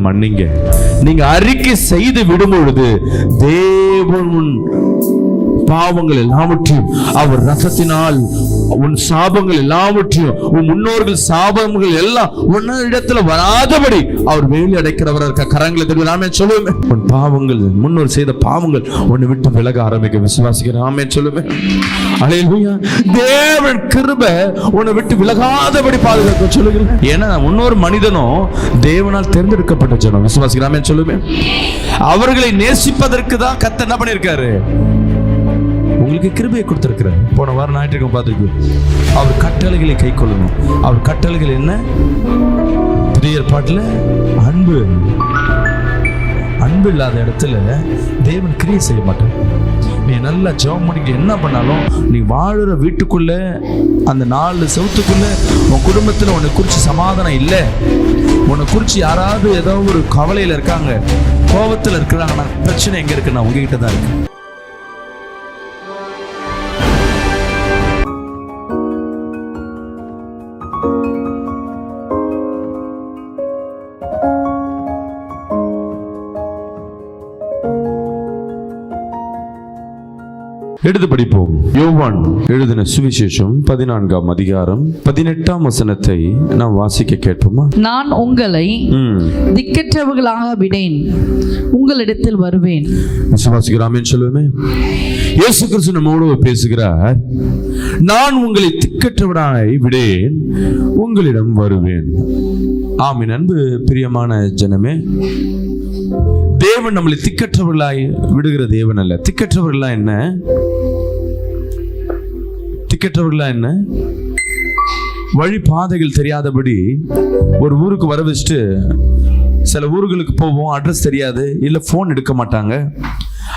மன்னிங்க. நீங்க அறிக்கை செய்து விடும் பொழுது தேவன் பாவங்கள் எல்லாவற்றையும் அவர் ரசத்தினால், உன் சாபங்கள் எல்லாவற்றையும், உன் முன்னோர்கள் சாபங்கள் எல்லாம் உன்ன இடத்துல வராதபடி அவர் வேலி அடைக்கிறவராக இருக்க. கரங்களை தெரியும் நாமே சொல்லுவேன். உன் பாவங்கள், முன்னோர் செய்த பாவங்கள் உன்னை விட்டு விலக ஆரம்பிக்க விசுவாசிக்கிறேன். நாமே சொல்லுவேன். அல்லேலூயா. தேவன் கிருபை உன்னை விட்டு விலகாதபடி பாதுகாக்க சொல்லுகிறேன். ஏன்னா முன்னோர் மனிதனும் தேவனால் தேர்ந்தெடுக்கப்பட்ட ஜனம். விசுவாசிக்கிறேன். நாமே சொல்லுவேன். அவர்களை நேசிப்பதற்கு தான் கர்த்தர் என்ன பண்ணியிருக்காரு? உங்களுக்கு கிருபையை கொடுத்திருக்கிறார். போன வாரம் ஞாயிற்றுக்கிழமை பார்த்துருக்கு. அவர் கட்டளைகளை கை கொள்ளணும். அவர் கட்டளைகள் என்ன? புதிய ஏற்பாட்டில் அன்பு. அன்பு இல்லாத இடத்துல தேவன் கிரியை செய்ய மாட்டார். நீ நல்லா ஜெபம் பண்ணிட்டு என்ன பண்ணாலும், நீ வாழுற வீட்டுக்குள்ள, அந்த 4 செவத்துக்குள்ள உன் குடும்பத்தில் உன்னை குறித்து சமாதானம் இல்லை, உன்னை குறித்து யாராவது ஏதோ ஒரு கவலையில் இருக்காங்க, கோபத்தில் இருக்கிறாங்கன்னா, பிரச்சனை எங்க இருக்குன்னா உங்ககிட்ட தான் இருக்கு. எடுத்து படிப்போம். யோவான் எழுதின சுவிசேஷம் 14ஆம் அதிகாரம் 18ஆம் வசனத்தை நாம் வாசிக்க கேட்போமா? நான் உங்களை திக்கற்றவர்களாக விடேன், உங்களிடத்தில் வருவேன். விசுவாசிக்கிறாமே சொல்லுவேமே. இயேசு கிறிஸ்து நம்மோடு பேசுகிறார். நான் உங்களை திக்கற்றவனாய் விடேன், உங்களிடம் வருவேன். ஆமென். அன்பு பிரியமான ஜனமே, தேவன் நம்மளை திக்கற்றவர்களாய் விடுகிற தேவன் அல்ல. திக்கற்றவர்களா என்ன? திக்கற்றவர்களா என்ன? வழி பாதைகள் தெரியாதபடி ஒரு ஊருக்கு வர வச்சுட்டு, சில ஊர்களுக்கு போவோம், அட்ரஸ் தெரியாது, இல்லை ஃபோன் எடுக்க மாட்டாங்க,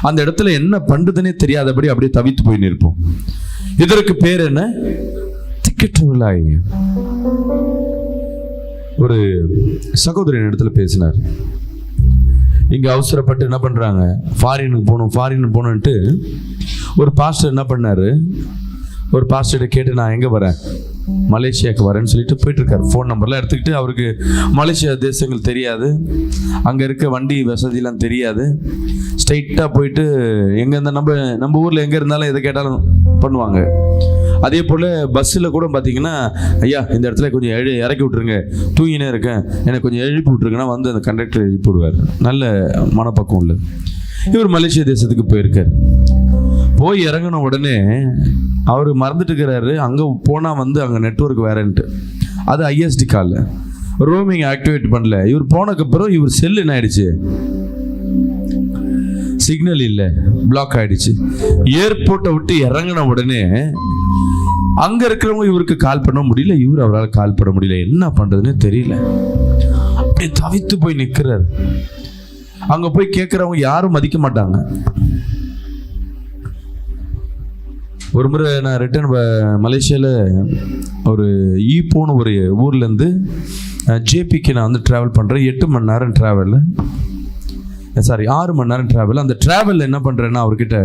அந்த இடத்துல என்ன பண்றதுன்னே தெரியாதபடி அப்படியே தவித்து போய் நிற்போம். இதற்கு பேர் என்ன? திக்கற்றவர்களாய். ஒரு சகோதரன் இடத்துல பேசினார். இங்கே அவசரப்பட்டு என்ன பண்ணுறாங்க, ஃபாரினுக்கு போகணுன்ட்டு ஒரு பாஸ்டர் என்ன பண்ணார், ஒரு பாஸ்டர்கிட்ட கேட்டு நான் எங்கே வரேன், மலேசியாவுக்கு வரேன்னு சொல்லிட்டு போயிட்டுருக்காரு. ஃபோன் நம்பர்லாம் எடுத்துக்கிட்டு, அவருக்கு மலேசியா தேசங்கள் தெரியாது, அங்கே இருக்க வண்டி வசதியெலாம் தெரியாது. ஸ்ட்ரைட்டாக போயிட்டு எங்கே இருந்தால் நம்ம ஊரில் எங்கே இருந்தாலும் எதை கேட்டாலும் பண்ணுவாங்க. அதே போல் பஸ்ஸில் கூட பார்த்தீங்கன்னா, ஐயா இந்த இடத்துல கொஞ்சம் இறக்கி விட்ருங்க, தூங்கினே இருக்கேன், எனக்கு கொஞ்சம் எழுப்பி விட்ருங்கன்னா வந்து அந்த கண்டக்டர் எழுப்பி விடுவார். நல்ல மனப்பக்கம் இல்லை. இவர் மலேசியா தேசத்துக்கு போயிருக்கார். போய் இறங்கின உடனே அவர் மறந்துட்டு இருக்கிறாரு, அங்கே போனால் வந்து அங்கே நெட்வொர்க் வேறன்ட்டு, அது ஐஎஸ்டி கால், ரோமிங் ஆக்டிவேட் பண்ணல. இவர் போனதுக்கப்புறம் இவர் செல்லு என்ன ஆயிடுச்சு, சிக்னல் இல்லை, பிளாக் ஆயிடுச்சு. ஏர்போர்ட்டை விட்டு இறங்கின உடனே அங்க இருக்கிறவங்க இவருக்கு கால் பண்ண முடியல, இவர் அவரால் கால் பண்ண முடியல. என்ன பண்றதுன்னு தெரியல. அப்படியே தவித்து போய் நிற்கிறார். அங்க போய் கேட்கிறவங்க யாரும் மதிக்க மாட்டாங்க. ஒரு முறை நான் ரிட்டர்ன் மலேசியாவில் ஒரு ஈப்போன்னு ஒரு ஊர்லேருந்து ஜேபிக்கு நான் வந்து ட்ராவல் பண்ணுறேன். 8 மணி நேரம் ட்ராவல், 6 மணி நேரம் ட்ராவல். அந்த ட்ராவலில் என்ன பண்ணுறேன்னா, அவர்கிட்ட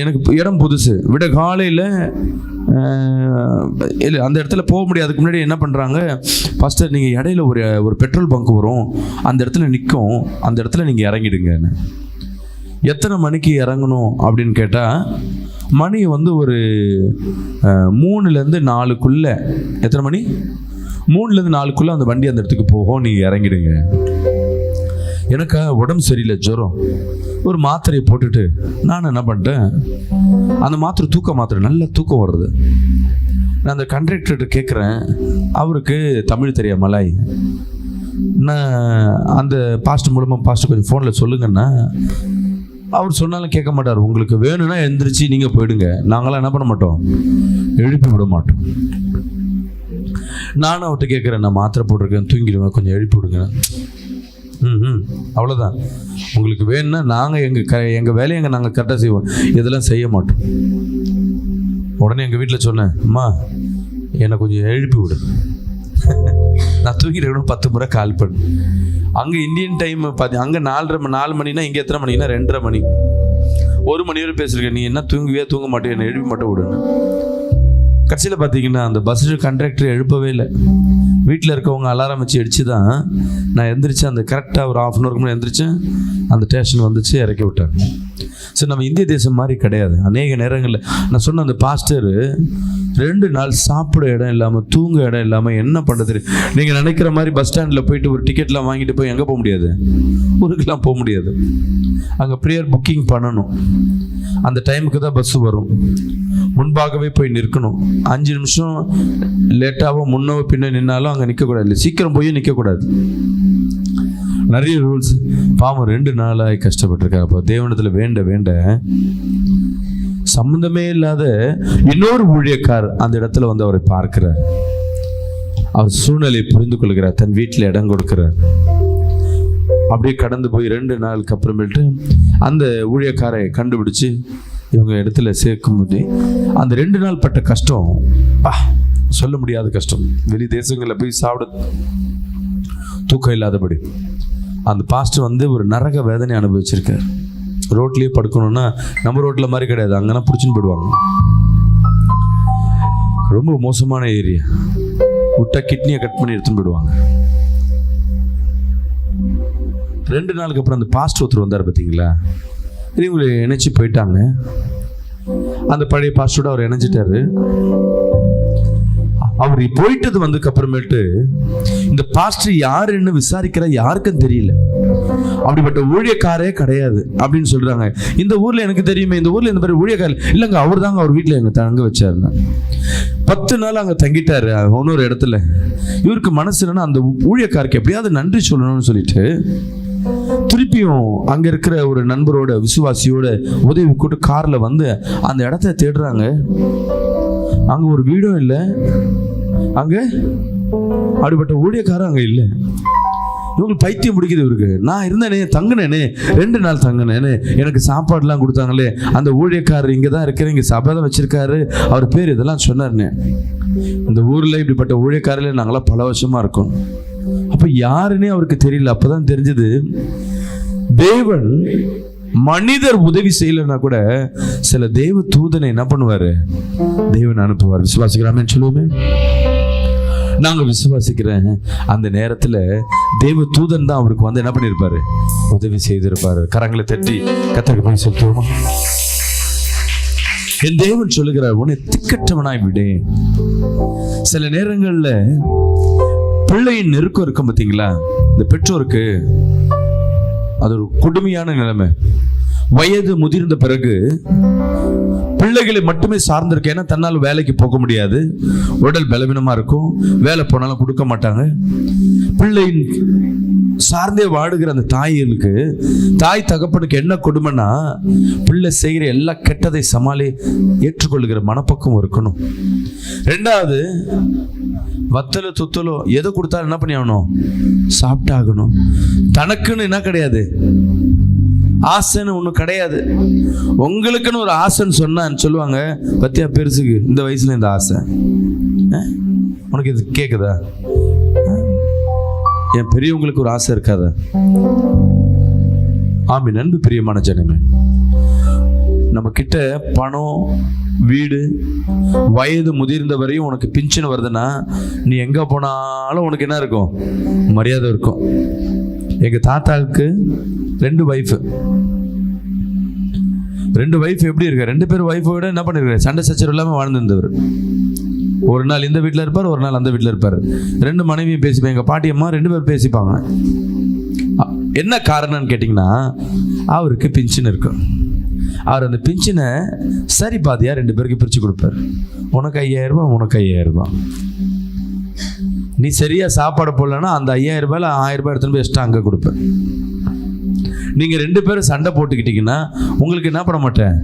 எனக்கு இடம் புதுசு, விட காலையில் இல்லை அந்த இடத்துல போக முடியாதுக்கு முன்னாடி என்ன பண்ணுறாங்க, ஃபஸ்ட்டு நீங்கள் இடையில ஒரு பெட்ரோல் பங்க் வரும், அந்த இடத்துல நிற்கும், அந்த இடத்துல நீங்கள் இறங்கிடுங்க. எத்தனை மணிக்கு இறங்கணும் அப்படின்னு கேட்டால், மணி வந்து ஒரு 3லேருந்து 4க்குள்ளே. எத்தனை மணி? 3லேருந்து 4க்குள்ளே அந்த வண்டி அந்த இடத்துக்கு போகும், நீங்கள் இறங்கிடுங்க. எனக்கு உடம்பு சரியில்லை, ஜுரம். ஒரு மாத்திரையை போட்டுட்டு நான் என்ன பண்ணிட்டேன், அந்த மாத்திரை தூக்க மாத்திரை, நல்ல தூக்கம் வருது. நான் அந்த கண்டக்டர்கிட்ட கேட்குறேன், அவருக்கு தமிழ் தெரியா, மலாய். நான் அந்த பாஸ்டர் மூலமாக, பாஸ்டர் கொஞ்சம் ஃபோனில் சொல்லுங்கன்னா, அவர் சொன்னாலும் கேட்க மாட்டார். உங்களுக்கு வேணும்னா எந்திரிச்சு நீங்கள் போயிடுங்க, நாங்களாம் என்ன பண்ண மாட்டோம், எழுப்பி விட மாட்டோம். நானும் அவர்கிட்ட கேட்குறேன், நான் மாத்திரை போட்டிருக்கேன், தூங்கிடுவேன், கொஞ்சம் எழுப்பி விடுங்க. அவ்வளோதான். உங்களுக்கு வேணும்னா நாங்கள் எங்கள் வேலையை நாங்கள் கரெக்டாக செய்வோம், இதெல்லாம் செய்ய மாட்டோம். உடனே எங்கள் வீட்டில் சொன்னேன், அம்மா என்னை கொஞ்சம் எழுப்பி விடு, நான் தூங்கிட்டு 10 முறை கால் பண்ணு. அங்கே இந்தியன் டைம் அங்கே 4 மணினா, இங்கே எத்தனை மணினா 2:30 மணி. 1 மணி வரை பேசுகிறேன், நீ என்ன தூங்க மாட்டேன், என்னை எழுப்பி மட்டும் விடுன்னு. கடைசியில் பார்த்தீங்கன்னா அந்த பஸ் கண்டக்டர் எழுப்பவே இல்லை. வீட்டில் இருக்கவங்க அலாரம் வச்சு அடித்து தான் நான் எந்திரிச்சேன். அந்த கரெக்டாக ஒரு 1/2 முன்னாடி எந்திரிச்சேன். அந்த ஸ்டேஷன் வந்துச்சு, இறக்கி விட்டாங்க. சரி, நம்ம இந்திய தேசம் மாதிரி கிடையாது. அநேக நேரங்களில் நான் சொன்ன அந்த பாஸ்டர் 2 நாள் சாப்பிட இடம் இல்லாமல், தூங்க இடம் இல்லாமல் என்ன பண்ணுறது. நீங்கள் நினைக்கிற மாதிரி பஸ் ஸ்டாண்டில் போயிட்டு ஒரு டிக்கெட்லாம் வாங்கிட்டு போய் எங்கே போக முடியாது, ஊருக்கெல்லாம் போக முடியாது. அங்கே ப்ரேயர் புக்கிங் பண்ணணும். அந்த டைமுக்கு தான் பஸ்ஸு வரும். முன்பாகவே போய் நிற்கணும். 5 நிமிஷம் லேட்டாகவோ முன்னவோ பின்ன நின்னாலும் அங்கே நிற்கக்கூடாது. இல்லை, சீக்கிரம் போய் நிற்கக்கூடாது. நிறைய ரூல்ஸ். பாவம் 2 நாளாக கஷ்டப்பட்டிருக்காரு. அப்போ தேவனத்தில் வேண்ட வேண்ட சம்பந்தமே இல்லாத இன்னொரு ஊழியக்கார் அந்த இடத்துல வந்து அவரை பார்க்கிறார். அவர் சூழ்நிலையை புரிந்து கொள்கிறார். தன் வீட்டில் இடம் கொடுக்கிறார். அப்படியே கடந்து போய் 2 நாளுக்கு அப்புறமேட்டு அந்த ஊழியக்காரை கண்டுபிடிச்சு இவங்க இடத்துல சேர்க்கும்போது அந்த 2 நாள் பட்ட கஷ்டம் சொல்ல முடியாத கஷ்டம். வெளி தேசங்களில் போய் சாப்பிட தூக்கம் இல்லாதபடி அந்த பாஸ்டர் வந்து ஒரு நரக வேதனை அனுபவிச்சிருக்கார். ரோட்லேயே படுக்கணும்னா நம்ம ரோட்டில் மாதிரி கிடையாது, அங்கன்னா பிடிச்சின்னு போயிடுவாங்க. ரொம்ப மோசமான ஏரியா. விட்டா கிட்னியை கட் பண்ணி எடுத்துன்னு போயிடுவாங்க. 2 நாளுக்கு அப்புறம் அந்த பாஸ்டர் ஒருத்தர் வந்தார் பார்த்தீங்களா, இவங்களை இணைச்சி போயிட்டாங்க. அந்த பழைய பாஸ்டரோட அவர் இணைஞ்சிட்டாரு. அவர் போயிட்டது வந்ததுக்கு அப்புறமேட்டு இந்த பாஸ்டர் யாருன்னு விசாரிக்கிற யாருக்கும் தெரியல. அப்படிப்பட்ட ஊழியக்காரே கிடையாது அப்படின்னு சொல்றாங்க. இந்த ஊர்ல எனக்கு தெரியுமே, இந்த ஊர்ல இந்த மாதிரி ஊழியக்கார இல்லைங்க, அவர் தாங்க அவர் வீட்டில் எங்க தங்க வச்சாருன்னா 10 நாள் அங்கே தங்கிட்டாரு இன்னொரு இடத்துல. இவருக்கு மனசு என்னன்னா அந்த ஊழியக்காருக்கு எப்படியாவது நன்றி சொல்லணும்னு சொல்லிட்டு திருப்பியும் அங்க இருக்கிற ஒரு நண்பரோட விசுவாசியோட உதவி கூட்டு கார்ல வந்து அந்த இடத்த தேடுறாங்க. அங்க ஒரு வீடும் இல்லை, அங்க அப்படிப்பட்ட ஊழியக்காரன் அங்க இல்லை. இவங்களுக்கு பைத்தியம் பிடிக்குது இவருக்கு. நான் இருந்தேனே, தங்கினேனே, 2 நாள் தங்கினேனே, எனக்கு சாப்பாடுலாம் கொடுத்தாங்களே, அந்த ஊழியக்காரர் இங்கே தான் இருக்கிற, இங்கே சபை தான் வச்சிருக்காரு, அவர் பேர் இதெல்லாம் சொன்னார்னே. இந்த ஊரில் இப்படிப்பட்ட ஊழியக்காரில் நாங்களாம் பல வருஷமாக இருக்கோம். அப்போ யாருன்னே அவருக்கு தெரியல. அப்போதான் தெரிஞ்சது, தேவன் மனிதர் உதவி செய்யலைன்னா கூட சில தேவ தூதனை என்ன பண்ணுவாரு, தேவன் அனுப்புவார். விசுவாசிக்கிறாமேன்னு சொல்லுவோமே. நாங்க விசுவாசிக்கிறேன். அந்த நேரத்துல தேவ தூதன் தான் அவருக்கு வந்து என்ன பண்ணிருப்பாரு, உதவி செய்திருப்பாரு. கரங்களை தட்டி கத்தருக்கு போய் சொல்லுவோமா. என் தேவன் சொல்லுகிறார், உன்னை திக்கற்றவனாய் விடேன். சில நேரங்கள்ல பிள்ளையின் நெருக்கம் இருக்கும் பார்த்தீங்களா, இந்த பெற்றோருக்கு அது ஒரு கொடுமையான நிலைமை. வயது முதிர்ந்த பிறகு பிள்ளைகளை மட்டுமே சார்ந்திருக்கு. ஏன்னா தன்னால் வேலைக்கு போக முடியாது, உடல் பலவீனமா இருக்கும், வேலை போனாலும் கொடுக்க மாட்டாங்க. பிள்ளையின் சார்ந்தே வாடுகிற அந்த தாய்களுக்கு, தாய் தகப்பனுக்கு என்ன கொடுமைன்னா, பிள்ளை செய்கிற எல்லா கெட்டதை ஏற்றுக்கொள்ளுகிற மனப்பக்குவம் இருக்கணும். 2வது, வத்தலோ துத்தலோ எதை கொடுத்தாலும் என்ன பண்ணி ஆகணும், சாப்பிட்டாகணும். தனக்குன்னு என்ன கிடையாது, ஆசைன்னு ஒன்றும் கிடையாது. உங்களுக்குன்னு ஒரு ஆசைன்னு சொன்னான்னு சொல்லுவாங்க. பத்தியா பெருசுக்கு இந்த வயசுல இந்த ஆசை உனக்கு இது கேட்குதா? என் பெரியவங்களுக்கு ஒரு ஆசை இருக்காதா? ஆமீன். நண்பு பிரியமான ஜனமே, நம்ம கிட்ட பணம், வீடு, வயது முதிர்ந்த வரையும் உனக்கு பின்ஷன் வருதுன்னா நீ எங்க போனாலும் உனக்கு என்ன இருக்கும், மரியாதை இருக்கும். எங்க தாத்தாவுக்கு 2 வைஃப். 2 வைஃப் எப்படி இருக்க, 2 பேர் வைஃபோட என்ன பண்ணிருக்காரு, சண்டை சச்சரவு இல்லாம வாழ்ந்திருந்தவர். ஒரு நாள் இந்த வீட்டில் இருப்பார், ஒரு நாள் அந்த வீட்டில் இருப்பார். 2 மனைவியும் பேசிப்பாங்க. எங்க பாட்டி அம்மா 2 பேர் பேசிப்பாங்க. என்ன காரணம்னு கேட்டிங்கன்னா, அவருக்கு பின்ஷன் இருக்கும். அவர் அந்த பின்ஷனை சரி பாதியா 2 பேருக்கு பிரித்து கொடுப்பார். உனக்கு 5000 ரூபாய், உனக்கு 5000 ரூபாய். நீ சரியா சாப்பாடு போடலன்னா அந்த 5000 ரூபாயில் 1000 ரூபாய் எடுத்துன்னு போய் எக்ஸ்ட்ரா அங்கே கொடுப்பேன். நீங்க 2 பேரும் சண்டை போட்டுக்கிட்டீங்கன்னா உங்களுக்கு என்ன பண்ண மாட்டேன்,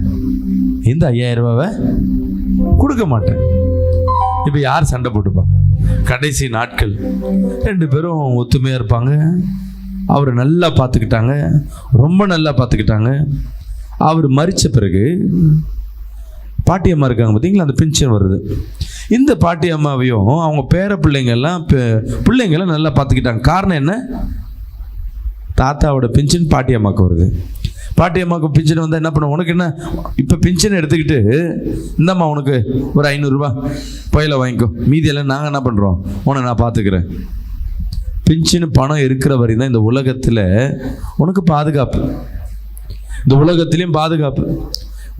இந்த 5000 ரூபாவை கொடுக்க மாட்டேன். இப்போ யார் சண்டை போட்டுப்பா? கடைசி நாட்கள் 2 பேரும் ஒத்துமையா இருப்பாங்க. அவரை நல்லா பார்த்துக்கிட்டாங்க, ரொம்ப நல்லா பார்த்துக்கிட்டாங்க. அவர் மரிச்ச பிறகு பாட்டி அம்மா இருக்காங்க பார்த்தீங்களா, அந்த பென்ஷன் வருது. இந்த பாட்டி அம்மாவையும் அவங்க பேர பிள்ளைங்கெல்லாம் நல்லா பார்த்துக்கிட்டாங்க. காரணம் என்ன, தாத்தாவோட பென்ஷன் பாட்டி அம்மாவுக்கு வருது. பாட்டி அம்மாவுக்கு பென்ஷன் வந்தால் என்ன பண்ண, உனக்கு என்ன இப்போ பென்ஷன் எடுத்துக்கிட்டு இந்தம்மா உனக்கு ஒரு 500 ரூபா பையில வாங்கிக்கோ, மீதியெல்லாம் நாங்கள் என்ன பண்ணுறோம், உன்னை நான் பார்த்துக்கிறேன். பென்ஷன் பணம் இருக்கிற வரையும் தான் இந்த உலகத்தில் உனக்கு பாதுகாப்பு, இந்த உலகத்திலையும் பாதுகாப்பு.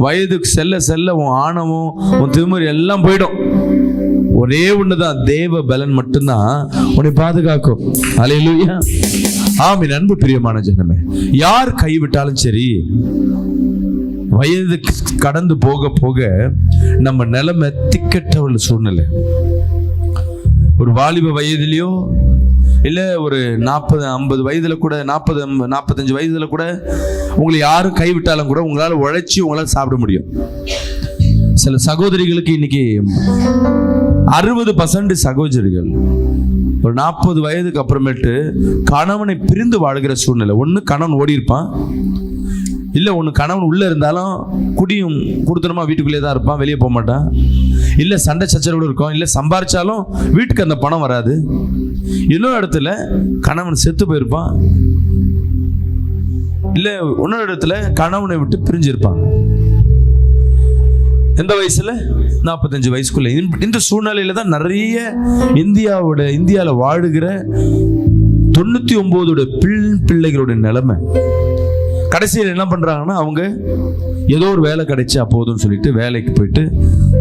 வயதுக்கு செல்ல செல்ல உன் ஆணவம் உன் திமிரு எல்லாம் போயிடும். ஒரே ஒண்ணுதான், தேவ பலன் மட்டும்தான் உன்னை பாதுகாக்கும். அல்லேலூயா, ஆமென். அன்பு பிரியமான ஜனமே, யார் கைவிட்டாலும் சரி, வயது கடந்து போக போக நம்ம நிலைமை திக்கற்ற சூழ்நிலை. ஒரு வாலிப வயதிலையோ இல்லை ஒரு 40-50 வயதுல கூட, 40-45 வயதுல கூட உங்களை யாரும் கைவிட்டாலும் கூட உங்களால் உழைச்சி உங்களால் சாப்பிட முடியும். சில சகோதரிகளுக்கு இன்னைக்கு 60% சகோதரிகள் ஒரு 40 வயதுக்கு அப்புறமேட்டு கணவனை பிரிந்து வாழ்கிற சூழ்நிலை. ஒன்று கணவன் ஓடி இருப்பான், இல்லை ஒன்று கணவன் உள்ளே இருந்தாலும் குடியும் கொடுத்தனமா வீட்டுக்குள்ளே தான் இருப்பான், வெளியே போக மாட்டான். இல்லை சண்டை சச்சரவோடு இருக்கும், இல்லை சம்பாரிச்சாலும் வீட்டுக்கு அந்த பணம் வராது. இன்னொரு இடத்துல கணவன் செத்து போயிருப்பான், இல்லை இன்னொரு இடத்துல கணவனை விட்டு பிரிஞ்சிருப்பாங்க. எந்த வயசுல? 45 வயசுக்குள்ள. இந்த சூழ்நிலையில தான் நிறைய இந்தியாவில் வாழுகிற 99 பிள்ளைகளுடைய நிலைமை. கடைசியில் என்ன பண்றாங்கன்னா, அவங்க ஏதோ ஒரு வேலை கிடைச்சா போதும்னு சொல்லிட்டு வேலைக்கு போயிட்டு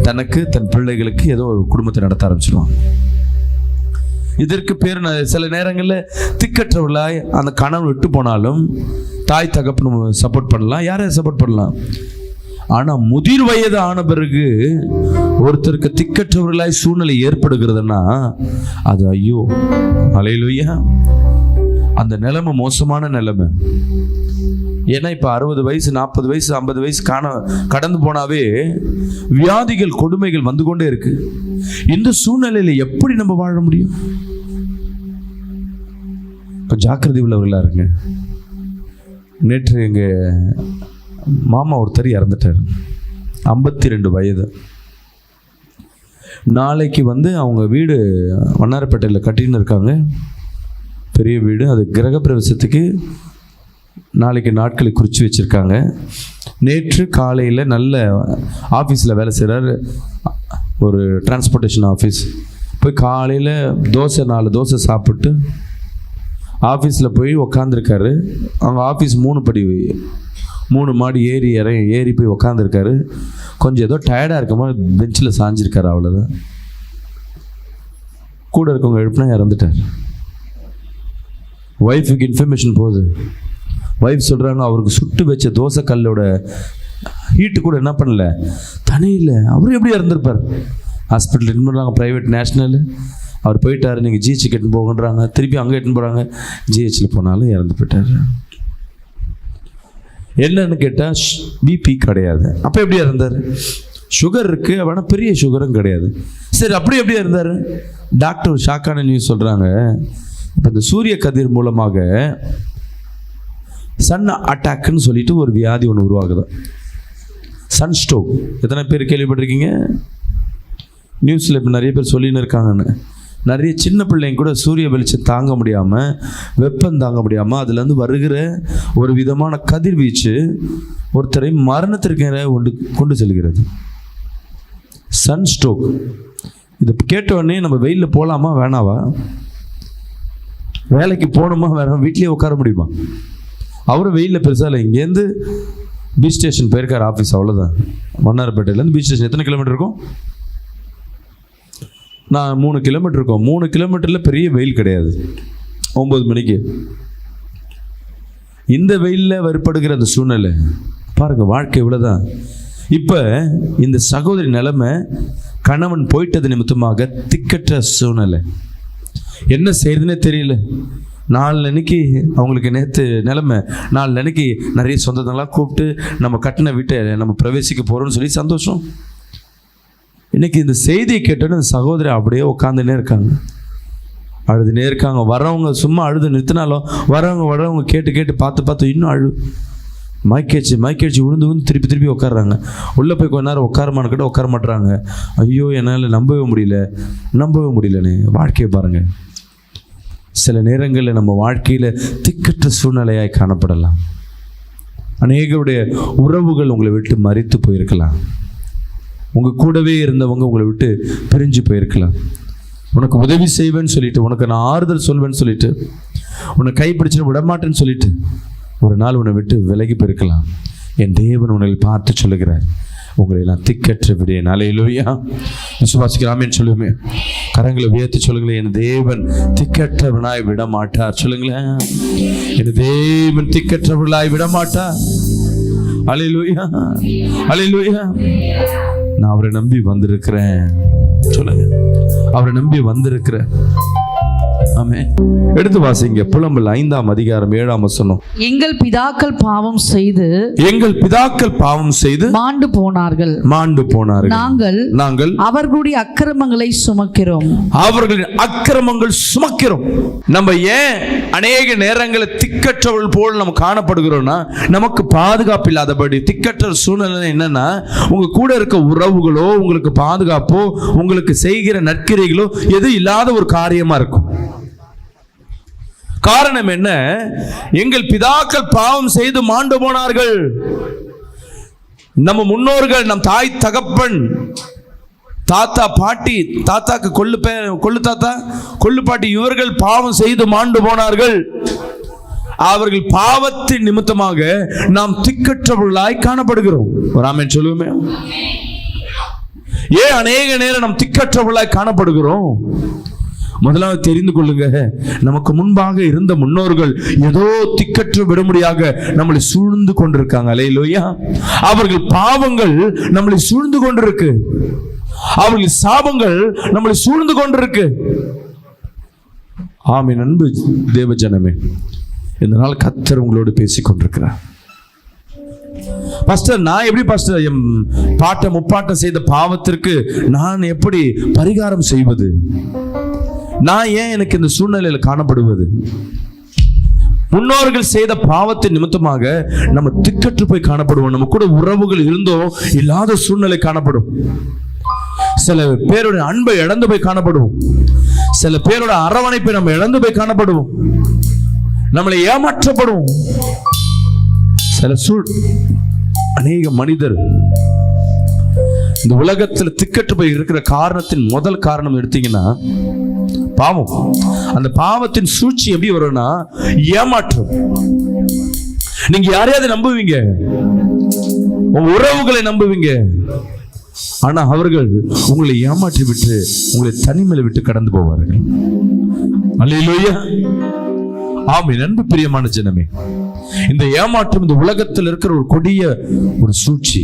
தனக்கு தன் பிள்ளைகளுக்கு ஏதோ ஒரு குடும்பத்தை நடத்த ஆரம்பிச்சிடுவாங்க. இதற்கு பேர் சில நேரங்களில் திக்கற்றவர்களாய் அந்த கணவன் விட்டு போனாலும் தாய் தகப்பன் சப்போர்ட் பண்ணலாம், யாரையும் சப்போர்ட் பண்ணலாம். ஆனால் முதிர் வயது ஆன பிறகு ஒருத்தருக்கு திக்கற்றவர்களாய் சூழ்நிலை ஏற்படுகிறதுனா அது ஐயோ, அல்லேலூயா, அந்த நிலைமை மோசமான நிலைமை. ஏன்னா இப்போ 60 வயசு 40 வயசு 50 வயசு கடந்து போனாவே வியாதிகள் கொடுமைகள் வந்து கொண்டே இருக்கு. இந்த சூழ்நிலையில எப்படி நம்ம வாழ முடியும்? இப்போ ஜாக்கிரதை உள்ளவர்களா இருங்க. நேற்று எங்க மாமா ஒருத்தர் இறந்துட்டார், 52 வயது. நாளைக்கு அவங்க வீடு வண்ணாரப்பேட்டையில் கட்டின்னு இருக்காங்க, பெரிய வீடு. அது கிரகப்பிரவேசத்துக்கு நாளைக்கு நாட்களை குறித்து வச்சுருக்காங்க. நேற்று காலையில் நல்ல ஆஃபீஸில் வேலை செய்கிறார், ஒரு டிரான்ஸ்போர்ட்டேஷன் ஆஃபீஸ். போய் காலையில் 4 தோசை சாப்பிட்டு ஆஃபீஸில் போய் உக்காந்துருக்காரு. அவங்க ஆஃபீஸ் 3 மாடி ஏறி போய் உக்காந்துருக்காரு. கொஞ்சம் ஏதோ டயர்டாக இருக்க மாதிரி பெஞ்சில் சாஞ்சிருக்காரு, அவ்வளோதான். கூட இருக்கவங்க எழுப்புனா இறந்துட்டார். ஒய்ஃபுக்கு இன்ஃபர்மேஷன் போகுது. ஒய்ஃப் சொல்கிறாங்க, அவருக்கு சுட்டு வச்ச தோசை கல்லோட ஹீட்டு கூட என்ன பண்ணல, தனியில் அவர் எப்படி இறந்துருப்பார். ஹாஸ்பிட்டல் எட்டுன்னு பண்ணுறாங்க, ப்ரைவேட் நேஷ்னல். அவர் போயிட்டார், நீங்கள் ஜிஹெச்சுக்கு எட்டுன்னு போகன்றாங்க, திருப்பி அங்கே எட்டுன்னு போகிறாங்க. ஜிஹெச்சில் போனாலும் இறந்து போயிட்டார். என்னன்னு கேட்டால் பிபி கிடையாது. அப்போ எப்படி இறந்தார்? சுகர் இருக்குது, ஆனால் பெரிய சுகரும் கிடையாது. சரி, அப்படி எப்படியா இருந்தார்? டாக்டர் ஷாக்கான நியூஸ் சொல்கிறாங்க, இப்போ இந்த சூரிய கதிர் மூலமாக சன் அட்டாக்னு சொல்லிட்டு ஒரு வியாதி ஒன்று உருவாகுது, சன் ஸ்ட்ரோக். எத்தனை பேர் கேள்விப்பட்டிருக்கீங்க? நியூஸில் இப்போ நிறைய பேர் சொல்லின்னு இருக்காங்கன்னு. நிறைய சின்ன பிள்ளைங்க கூட சூரிய வெளிச்சம் தாங்க முடியாமல், வெப்பம் தாங்க முடியாமல், அதுலேருந்து வருகிற ஒரு விதமான கதிர்வீச்சு ஒருத்தரை மரணத்திற்கு கொண்டு செல்கிறது. Sun stroke. இதை கேட்டவுடனே நம்ம வெயிலில் போகலாமா வேணாவா? வேலைக்கு போகணுமா வேணாம்? வீட்லேயே உட்கார முடியுமா? அவரும் வெயிலில் பெருசாக இல்லை, இங்கேருந்து பீச் ஸ்டேஷன் போயிருக்கார் ஆஃபீஸ், அவ்வளோதான். வண்ணாரப்பேட்டையிலேருந்து பீச் ஸ்டேஷன் எத்தனை கிலோமீட்டர் இருக்கும்? நான் 3 கிலோமீட்டர் இருக்கும். 3 கிலோமீட்டரில் பெரிய வெயில் கிடையாது. 9 மணிக்கு இந்த வெயிலில் வருப்படுகிற அந்த சூழ்நிலை பாருங்கள், வாழ்க்கை இவ்வளோதான். இப்போ இந்த சகோதரி நிலைமை, கணவன் போயிட்டது நிமித்தமாக திக்கற்ற சூழ்நிலை, என்ன செய்யறதுன்னே தெரியல. நாளன்னைக்கு அவங்களுக்கு நேற்று நிலைமை, நாளன்னைக்கு நிறைய சொந்தத்தெல்லாம் கூப்பிட்டு நம்ம கட்டின வீட்டை நம்ம பிரவேசிக்க போகிறோம்னு சொல்லி சந்தோஷம். இன்னைக்கு இந்த செய்தியை கேட்டோன்னு இந்த சகோதரி அப்படியே உட்காந்துனே இருக்காங்க, அழுதுனே இருக்காங்க. வரவங்க சும்மா அழுது நிறுத்தினாலும் வரவங்க கேட்டு பார்த்து இன்னும் மைக்கேச்சு விழுந்து திருப்பி உட்காடுறாங்க. உள்ளே போய் கொஞ்ச நேரம் உட்காரமான்னு கேட்டால் உட்கார மாட்டுறாங்க. ஐயோ, என்னால் நம்பவே முடியலன்னு. வாழ்க்கையை பாருங்கள், சில நேரங்களில் நம்ம வாழ்க்கையில் திக்கற்ற சூழ்நிலையாய் காணப்படலாம். அநேகருடைய உறவுகள் உங்களை விட்டு மரித்து போயிருக்கலாம். உங்கள் கூடவே இருந்தவங்க உங்களை விட்டு பிரிஞ்சு போயிருக்கலாம். உனக்கு உதவி செய்வேன்னு சொல்லிட்டு, உனக்கு நான் ஆறுதல் சொல்வேன்னு சொல்லிட்டு, உன்னை கைப்பிடிச்சு விடமாட்டேன்னு சொல்லிட்டு ஒரு நாள் உன்னை விட்டு விலகி போயிருக்கலாம். என் தேவன் உன்னை பார்த்து சொல்லுகிறார், உங்களை எல்லாம் திக்கற்ற விடேன். அல்லேலூயா. விசுவாசிக்கலாமேன்னு சொல்லுமே. கரங்களை உயர்த்தி சொல்லுங்களேன், என் தேவன் திக்கற்றவனாய் விட மாட்டார். சொல்லுங்களேன், என் தேவன் திக்கற்றவர்களாய் விட மாட்டார். அல்லேலூயா, அல்லேலூயா. நான் அவரை நம்பி வந்திருக்கிறேன். சொல்லுங்க, அவரை நம்பி வந்திருக்கிறேன். ஆமென். எடுத்து வாசிங்க புலம்பல் 5ஆம் அதிகாரம் 7ஆம் வசனம். எங்கள் பிதாக்கள் பாவம் செய்து மாண்டு போனார்கள். நாங்கள் அவர்களுடைய அக்கிரமங்களை சுமக்கிறோம். அவர்களின் அக்கிரமங்கள் சுமக்கிறோம். நம்ம ஏன் அநேக நேரங்களில் திக்கற்றவர்கள் போல் நம்ம காணப்படுகிறோம்னா, நமக்கு பாதுகாப்பு இல்லாதபடி. திக்கற்ற சூழ்நிலை என்னன்னா, உங்க கூட இருக்க உறவுகளோ, உங்களுக்கு பாதுகாப்போ, உங்களுக்கு செய்கிற நற்கிரைகளோ எது இல்லாத ஒரு காரியமா இருக்கும். காரணம் என்ன? எங்கள் பிதாக்கள் பாவம் செய்து மாண்டு போனார்கள். நம்ம முன்னோர்கள், நம் தாய் தகப்பன், தாத்தா பாட்டி, தாத்தாக்கு கொள்ளு தாத்தா, கொள்ளு பாட்டி, இவர்கள் பாவம் செய்து மாண்டு போனார்கள். அவர்கள் பாவத்தின் நிமித்தமாக நாம் திக்கற்றவர்களாய் காணப்படுகிறோம். ஒரு ஆமென் சொல்லுவோமே. ஏன் அநேக நேரம் நாம் திக்கற்றவர்களாய் காணப்படுகிறோம்? முதலாவது தெரிந்து கொள்ளுங்க, நமக்கு முன்பாக இருந்த முன்னோர்கள் ஏதோ திக்கற்ற விடுமுறையாக நம்மளை சூழ்ந்து கொண்டிருக்காங்க. அல்லேலூயா. அவர்கள் பாவங்கள் நம்மளை சூழ்ந்து கொண்டிருக்கு. அவர்கள் சாபங்கள் நம்மளை சூழ்ந்து கொண்டிருக்கு. ஆமென். அன்பு தேவ ஜனமே, இந்த நாள் கர்த்தர் உங்களோடு பேசிக் கொண்டிருக்கிறார். பாஸ்டர், நான் எப்படி பாஸ்டர் என் பாட்ட முப்பாட்டம் செய்த பாவத்திற்கு நான் எப்படி பரிகாரம் செய்வது? நான் ஏன் எனக்கு இந்த சூழ்நிலையில் காணப்படுவது? முன்னோர்கள் செய்த பாவத்தின் நிமித்தமாக நம்ம திக்கற்று போய் காணப்படுவோம். நம்ம கூட உறவுகள் இருந்தோ இல்லாத சூழ்நிலை காணப்படும். சில பேருடைய அன்பை இழந்து போய் காணப்படுவோம். சில பேரோட அரவணைப்பை நம்ம இழந்து போய் காணப்படுவோம். நம்மளை ஏமாற்றப்படுவோம். சில அநேக மனிதர் இந்த உலகத்தில் திக்கற்று போய் இருக்கிற காரணத்தின் முதல் காரணம் எடுத்தீங்கன்னா பாவம். அந்த பாவத்தின் சூழ்ச்சி எப்படி வரும்னா ஏமாற்றம். நீங்க யாரையாவது நம்புவீங்க, உங்க உறவுகளை நம்புவீங்க, ஆனா அவர்கள் உங்களை ஏமாற்றி விட்டு உங்களை தனிமையில விட்டு கடந்து போவார்கள். அல்லேலூயா. ஆமென். அன்பு பிரியமான ஜனமே, இந்த ஏமாற்றம் இந்த உலகத்தில் இருக்கிற ஒரு கொடிய ஒரு சூழ்ச்சி.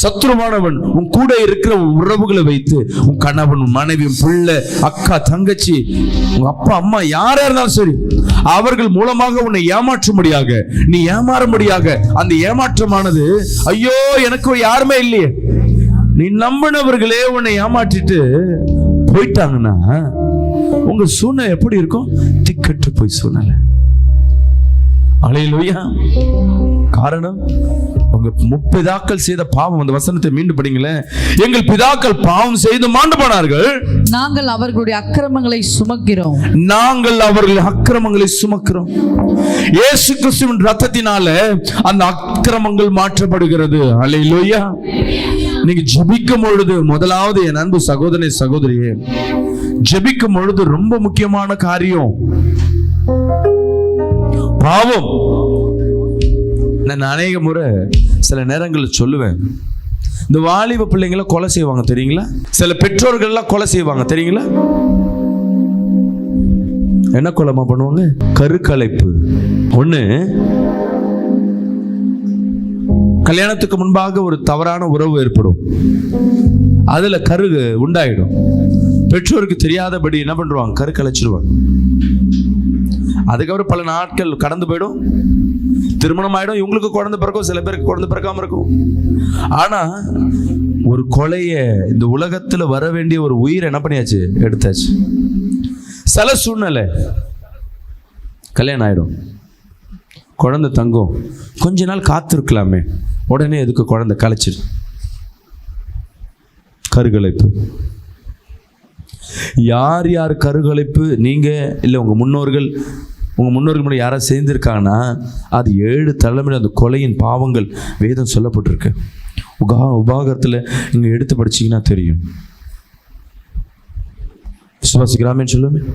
சத்துருவானவன் உன் கூட இருக்கிற உறவுகளை வைத்து, உன் கணவன், உன் மனைவி, உன் பிள்ளை, அக்கா, தங்கச்சி, உங்க அப்பா, அம்மா, யாரா இருந்தாலும் சரி, அவர்கள் மூலமாக உன்னை ஏமாற்றும்படியாக, நீ ஏமாறும்படியாக அந்த ஏமாற்றமானது, ஐயோ எனக்கு யாருமே இல்லையே, நீ நம்பினவர்களே உன்னை ஏமாற்றிட்டு போயிட்டாங்கன்னா உங்க சூழ்நிலை எப்படி இருக்கும்? திக்கற்று போய் சூழ்நிலை. அல்லேலூயா. காரணம், உங்க முப்பிதாக்கள் செய்த பாவம். அந்த வசனத்தை மீண்டும் படிங்களேன். எங்கள் பிதாக்கள் பாவம் செய்து மாண்டு போனார்கள். நாங்கள் அவர்களுடைய அக்கிரமங்களை சுமக்கிறோம். நாங்கள் அவர்கள் அக்கிரமங்களை சுமக்கிறோம். இயேசு கிறிஸ்துவின் ரத்தத்தினால அந்த அக்கிரமங்கள் மாற்றப்படுகிறது. அல்லேலூயா. நீங்க ஜெபிக்கும் பொழுது, முதலாவது என் அன்பு சகோதரனே, சகோதரியே, ஜெபிக்கும் பொழுது ரொம்ப முக்கியமான காரியம் பாவம். நான் அநேக முறை சில நேரங்களில் சொல்லுவேன், இந்த வாலிப பிள்ளைங்களை கொலை செய்வாங்க தெரியுங்களா? சில பெற்றோர்கள் எல்லாம் கொலை செய்வாங்க தெரியுங்களா? என்ன கொலைமா பண்ணுவாங்க? கருக்கலைப்பு. ஒண்ணு, கல்யாணத்துக்கு முன்பாக ஒரு தவறான உறவு ஏற்படும், அதுல கரு உண்டாயிடும். பெற்றோருக்கு தெரியாதபடி என்ன பண்றாங்க? கரு கலைச்சிருவாங்க. அதுக்கப்புறம் பல நாட்கள் கடந்து போயிடும், திருமணம் ஆயிடும், இவங்களுக்கு குழந்தை பிறக்கும், சில பேருக்கு குழந்தை பிறக்காம இருக்கும். ஆனா ஒரு கொலைய, இந்த உலகத்துல வர வேண்டிய ஒரு உயிரை என்ன பண்ணியாச்சு? எடுத்தாச்சு. சில சூழ்நிலை கல்யாணம் ஆயிடும், குழந்தை தங்கும், கொஞ்ச நாள் காத்திருக்கலாமே, உடனே எதுக்கு குழந்தை கலைச்சிரு? கருகலைப்பு. யார் யார் கருகலைப்பு? நீங்க இல்லை உங்க முன்னோர்கள், உங்கள் முன்னோருக்கு முன்னாடி யாராவது சேர்ந்துருக்காங்கன்னா அது 7 தலைமுறை அந்த கொலையின் பாவங்கள் வேதம் சொல்லப்பட்டிருக்கு. உபாகத்தில் இங்கே எடுத்து படிச்சிங்கன்னா தெரியும். விசுவாசிக்கிறாமேன்னு சொல்லுவேன்.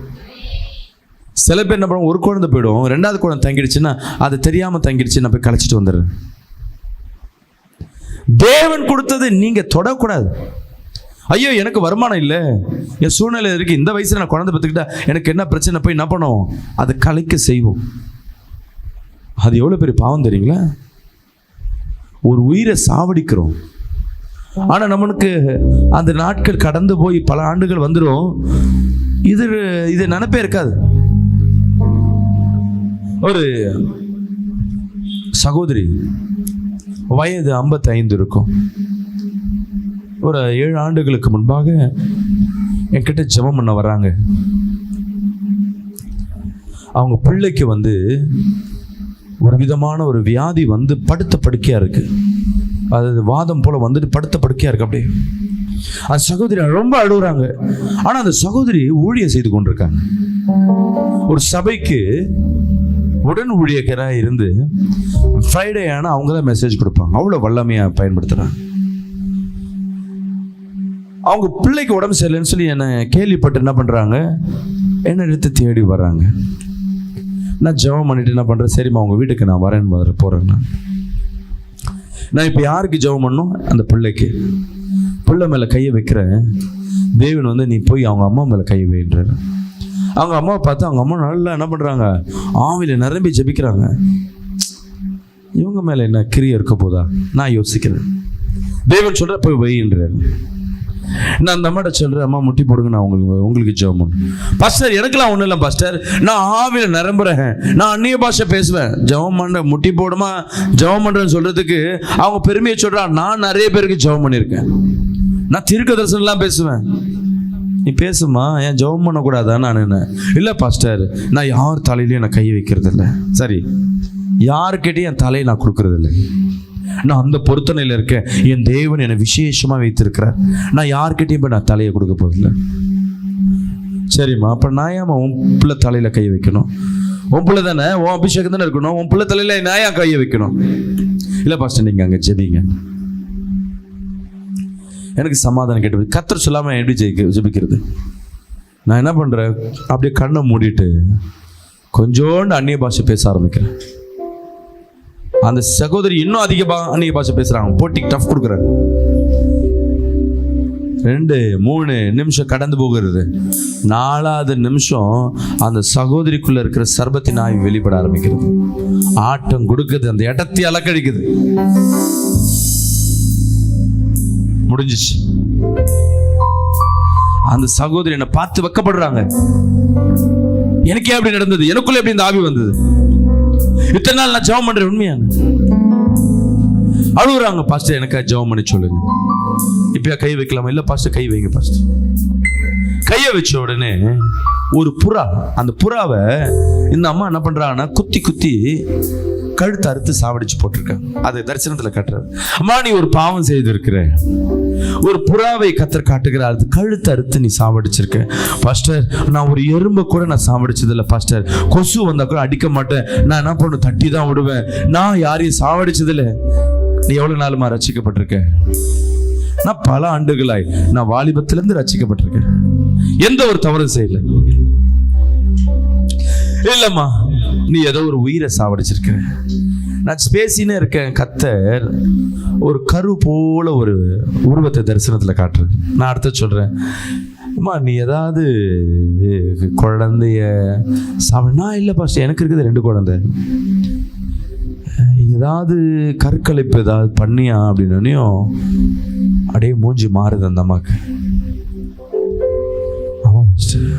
சில பேர் என்ன பண்ணுவோம், ஒரு குழந்தை போயிடும், 2வது குழந்தை தங்கிடுச்சுன்னா அது தெரியாமல் தங்கிடுச்சு, நான் போய் கலைச்சிட்டு வந்துடுறேன். தேவன் கொடுத்தது நீங்கள் தொடக்கூடாது. ஐயோ எனக்கு வருமானம் இல்லை, என் சூழ்நிலை இருக்குது, இந்த வயசில் நான் குழந்தை பெற்றுக்கிட்டா எனக்கு என்ன பிரச்சனை, போய் என்ன பண்ணுவோம், அதை கலைக்க செய்வோம். அது எவ்வளோ பெரிய பாவம் தெரியுங்களா? ஒரு உயிரை சாவடிக்கிறோம். ஆனால் நம்மளுக்கு அந்த நாட்கள் கடந்து போய் பல ஆண்டுகள் வந்துடும், இது நினைப்பே இருக்காது. ஒரு சகோதரி வயது 55 இருக்கும். ஒரு 7 ஆண்டுகளுக்கு முன்பாக என்கிட்ட ஜெபம் பண்ண வர்றாங்க. அவங்க பிள்ளைக்கு ஒரு விதமான ஒரு வியாதி படுத்த படுக்கையாக இருக்கு. அது வாதம் போல படுத்த படுக்கையாக இருக்கு. அப்படியே அந்த சகோதரி ரொம்ப அழுகுறாங்க. ஆனால் அந்த சகோதரி ஊழியம் செய்து கொண்டிருக்காங்க. ஒரு சபைக்கு உடன் ஊழியராக இருந்து ஃப்ரைடே ஆனால் அவங்க தான் மெசேஜ் கொடுப்பாங்க. அவ்வளோ வல்லமையாக பயன்படுத்துகிறாங்க. அவங்க பிள்ளைக்கு உடம்பு சரியில்லைன்னு சொல்லி என்னை கேள்விப்பட்டு என்ன பண்ணுறாங்க, என்னை எடுத்து தேடி வர்றாங்க. நான் ஜெபம் பண்ணிட்டு என்ன பண்ணுறேன், சரிம்மா அவங்க வீட்டுக்கு நான் வரேன்னு போகிறேன். நான் இப்போ யாருக்கு ஜெபம் பண்ணணும், அந்த பிள்ளைக்கு. பிள்ளை மேலே கையை வைக்கிறேன். தேவன் நீ போய் அவங்க அம்மா மேலே கையை வைன்றாரு. அவங்க அம்மாவை பார்த்து அவங்க அம்மா நல்லா என்ன பண்ணுறாங்க, ஆவியில் நிரம்பி ஜெபிக்கிறாங்க. இவங்க மேலே என்ன கிரியை இருக்க போதா நான் யோசிக்கிறேன். தேவன் சொல்கிற போய் வைன்றாரு. நான் அந்த அம்மாட்ட சொல்கிறேன், அம்மா முட்டி போடுங்க, நான் உங்களுக்கு ஜெபம் பண்ணணும். பாஸ்டர் எனக்குலாம் ஒன்றும் இல்லை பாஸ்டர், நான் ஆவியில் நிரம்புறேன், நான் அந்நிய பாஷை பேசுவேன், ஜெபம் பண்ண முட்டி போடுமா ஜெபம் பண்ணுறேன்னு சொல்கிறதுக்கு அவங்க பெருமையை சொல்கிறான். நான் நிறைய பேருக்கு ஜெபம் பண்ணியிருக்கேன், நான் தீர்க்க தரிசனம்லாம் பேசுவேன். நீ பேசுமா, ஏன் ஜெபம் பண்ணக்கூடாதா? நான் என்ன இல்லை பாஸ்டர், நான் யார் தலையிலையும் நான் கை வைக்கிறது இல்லை. சரி, யாருக்கிட்டையும் என் தலையை நான் கொடுக்கறதில்லை. நான் அந்த பொருத்தனையில் இருக்கேன். என் தேவன் என்னை விசேஷமாக வைத்திருக்கிறார். நான் யார்கிட்டையும் போய் நான் தலையை கொடுக்க போதில்லை. சரிம்மா, அப்புறம் நான் ஏன் உன் பிள்ளை தலையில் கையை வைக்கணும்? உன் பிள்ளை தானே, உன் அபிஷேகம் தானே இருக்கணும், உன் பிள்ளை தலையில் நான் ஏன் கையை வைக்கணும்? இல்லை பாஸ்டர், நீங்கள் அங்கே ஜெபிங்க. எனக்கு சமாதானம் கேட்டு கர்த்தர் சொல்லாமல் எப்படி ஜெபிக்கிறது? நான் என்ன பண்ணுறேன், அப்படியே கண்ணை மூடிட்டு கொஞ்சோண்டு அந்நிய பாஷை பேச ஆரம்பிக்கிறேன். அந்த சகோதரி இன்னும் அதிக அந்நிய பாஷை பேசுகிறாங்க. போட்டிக்கு டஃப் கொடுக்குறாங்க. 2-3 நிமிஷம் கடந்து போகிறது. 4வது நிமிஷம் அந்த சகோதரிக்குள்ள இருக்கிற சர்பத்தின் ஆவி வெளிப்பட ஆரம்பிக்கிறது. ஆட்டம் கொடுக்குது, அந்த இடத்தை அலக்கழிக்குது. முடிஞ்சிச்சு. அந்த சகோதரி என்னை பார்த்து வெக்கப்படுறாங்க. எனக்கே அப்படி நடந்தது, எனக்குள்ள எப்படி இந்த ஆவி வந்தது? இத்தனை நாள் நான் ஜெபம் பண்றேன், உண்மையான அழுகுறாங்க. பாஸ்டர் எனக்கா ஜெபம் பண்ணி சொல்லுங்க. இப்பயா கை வைக்கலாமா? இல்லை பாஸ்டர் கை வைங்க பாஸ்டர். கையை வச்ச உடனே ஒரு புறா, அந்த புறாவை இந்த அம்மா என்ன பண்றாங்கன்னா குத்தி குத்தி கழுத்து அறுத்து சாவடிச்சு போட்டிருக்காங்க. அது தரிசனத்தில் கட்டுறது. அம்மா நீ ஒரு பாவம் செய்திருக்கிற, ஒரு புறாவை கத்தர் காட்டுகிறார், அது கழுத்து அறுத்து நீ சாவடிச்சிருக்க. பாஸ்டர் நான் ஒரு எறும்பை கூட நான் சாவடிச்சதில்லை பாஸ்டர், கொசு வந்தா கூட அடிக்க மாட்டேன், நான் என்ன பண்ண தட்டி தான் விடுவேன், நான் யாரையும் சாவடிச்சதில்லை. நீ எவ்வளவு நாளுமா ரட்சிக்கப்பட்டிருக்க? நான் பல ஆண்டுகளாய் நான் வாலிபத்திலிருந்து ரட்சிக்கப்பட்டிருக்கேன், எந்த ஒரு தவறும் செய்யல. இல்லம்மா நீ ஏதோ ஒரு உயிரை சாவடிச்சிருக்க. நான் பேசினே இருக்கேன். கத்தர் ஒரு கரு போல ஒரு உருவத்தை தரிசனத்தில் காட்டுறேன். நான் அடுத்த சொல்றேன், அம்மா நீ ஏதாவது குழந்தைய சாப்பிடனா? இல்லை பாஸ்டர் எனக்கு இருக்குது 2 குழந்தை. ஏதாவது கருக்கலைப்பு ஏதாவது பண்ணியா அப்படின்னும் அப்படியே மூஞ்சி மாறுது அந்த அம்மாக்கு. ஆமா பாஸ்டர்,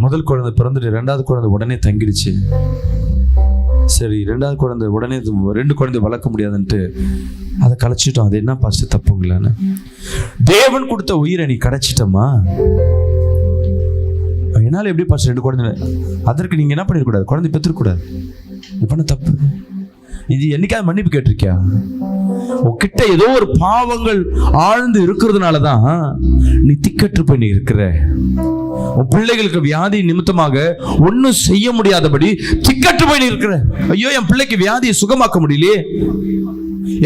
முதல் குழந்தை பிறந்துட்டு 2வது குழந்தை உடனே தங்கிடுச்சு. சரி 2வது குழந்தை உடனே 2 குழந்தை வளர்க்க முடியாதுன்ட்டு அதை கலைச்சிட்டோம். அது என்ன பாஸ்டர் தப்புங்களான்னு? தேவன் கொடுத்த உயிரை நீ கடைச்சிட்டமா? என்னால் எப்படி பாஸ்டர் 2 குழந்தை? அதற்கு நீங்க என்ன பண்ணிடக்கூடாது, குழந்தை பெற்றுக்கூடாது. இது பண்ண தப்பு. இது என்னைக்காவது மன்னிப்பு கேட்டிருக்கியா? உன்கிட்ட ஏதோ ஒரு பாவங்கள் ஆழ்ந்து இருக்கிறதுனாலதான் நீ திக்கற்று போய் நீ இருக்கிற. உன் பிள்ளைகளுக்கு வியாதி நிமித்தமாக ஒன்னும் செய்ய முடியாதபடி திக்கற்று போய் நீ இருக்கிற. ஐயோ, என் பிள்ளைக்கு வியாதியை சுகமாக்க முடியலையே,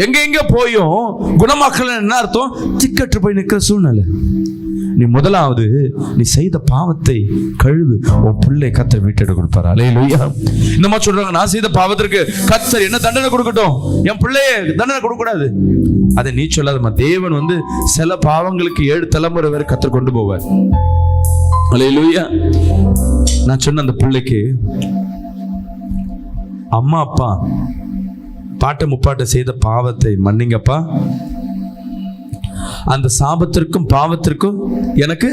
எங்க போயும் குணமாக்கல, என்ன அர்த்தம்? திக்கற்று போய் நிற்கிற சூழ்நிலை. நீ முதலாவது நீ செய்த பாவத்தை கழுவு, உன் பிள்ளை கர்த்தர் வீட்டெடுக்க கொடுப்பாரு. அல்லேலூயா. இந்த மாதிரி சொல்றாங்க, நான் செய்த பாவத்திற்கு கர்த்தர் என்ன தண்டனை கொடுக்கட்டும், என் பிள்ளைய தண்டனை கொடுக்க கூடாது. அதை நீ சொல்லாதம்மா. தேவன் சில பாவங்களுக்கு 7 தலைமுறை வரை கர்த்தர் கொண்டு போவார். அல்லேலூயா. நான் சொன்ன அந்த பிள்ளைக்கு அம்மா அப்பா பாட்ட முப்பாட்ட செய்த பாவத்தை மன்னிங்கப்பா, அந்த சாபத்திற்கும் பாவத்திற்கும் எனக்கு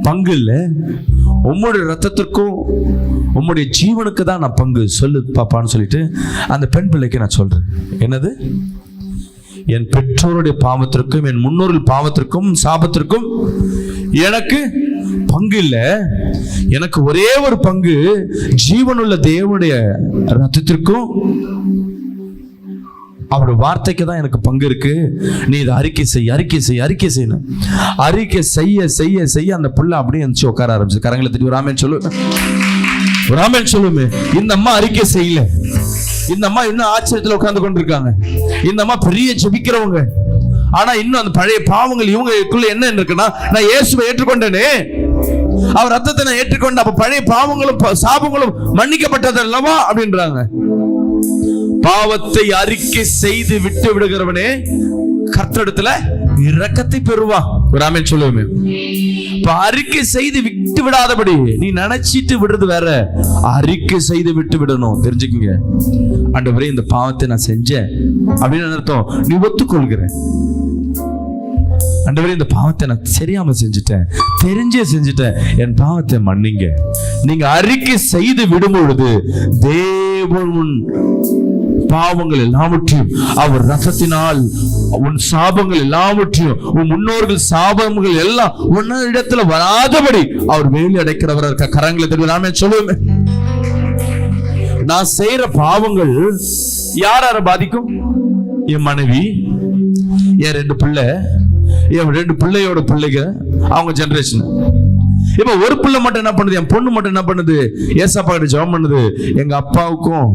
பங்கு இல்லை, உம்முடைய ரத்தத்திற்கும் உம்முடைய ஜீவனுக்கு தான் நான் பங்கு, சொல்லு பாப்பான்னு சொல்லிட்டு அந்த பெண் பிள்ளைக்கு நான் சொல்றேன். என்னது? என் பெற்றோருடைய பாவத்திற்கும் என் முன்னோர்கள் பாவத்திற்கும் சாபத்திற்கும் எனக்கு பங்கு இல்லை, எனக்கு ஒரே ஒரு பங்கு ஜீவனுள்ள தேவனுடைய ரத்தத்திற்கும் அவருடைய வார்த்தைக்கு தான் எனக்கு பங்கு இருக்கு. நீ இதை அறிக்கை செய்யணும். அறிக்கை செய்ய அந்த புள்ள அப்படியே இருந்துச்சு உட்கார ஆரம்பிச்சு. கரங்களை தட்டி ஒரு ஆமென் சொல்லுமே. இந்த அம்மா அறிக்கை செய்யல. இந்த அம்மா இன்னும் ஆச்சரியத்தில் உட்கார்ந்து கொண்டிருக்காங்க. இந்த அம்மா பெரிய ஜெபிக்கிறவங்க. ஆனா இன்னும் அந்த பழைய பாவங்கள் இவங்களுக்குள்ள என்ன இருக்குன்னா, நான் இயேசுவை ஏற்றுக்கொண்டேனே, அவர் ரத்தத்தை நான் ஏற்றுக்கொண்ட, அப்ப பழைய பாவங்களும் சாபங்களும் மன்னிக்கப்பட்டது அல்லவா அப்படின்றாங்க. பாவத்தை அறிக்கை செய்து விட்டு விடுகிறவனே கர்த்தரிடத்துல இரக்கத்தை பெறுவான். ஒரு ஆமென் சொல்லுவோமே. அறிக்கை செய்து விட்டு விடாதபடி நீ நினைச்சிட்டு விடுறது வேற, அறிக்கை செய்து விட்டு விடணும். தெரிஞ்சுக்கங்க, ஆண்டவரே இந்த பாவத்தை நான் செஞ்சேன் அப்படின்னு அர்த்தம். நீ ஒத்துக்கொள்கிற, ஆண்டவரே இந்த பாவத்தை நான் தெரியாம செஞ்சுட்டேன், தெரிஞ்சே செஞ்சுட்டேன், என் பாவத்தை மன்னிங்க. நீங்க அறிக்கை செய்து விடும் பொழுது தேவன் பாவங்கள் எல்லாவற்றையும் அவர் ரத்தத்தினால், உன் சாபங்கள் எல்லாவற்றையும், உன் முன்னோர்கள் சாபங்கள் எல்லாம் உன்ன இடத்துல வராதபடி அவர் வேலி அடைக்கிறவர் இருக்க. கரங்களை தெரியும். நாமே சொல்லுவேன், நான் செய்யற பாவங்கள் யார பாதிக்கும்? என் மனைவி, என் 2 பிள்ளை, என் 2 பிள்ளையோட பிள்ளைங்க, அவங்க ஜெனரேஷன். இப்ப ஒரு பிள்ளை மட்டும் என்ன பண்ணுது, என் பொண்ணு மட்டும் என்ன பண்ணுது, ஏசப்பா கிட்ட ஜெபம் பண்ணுது, எங்க அப்பாவுக்கும்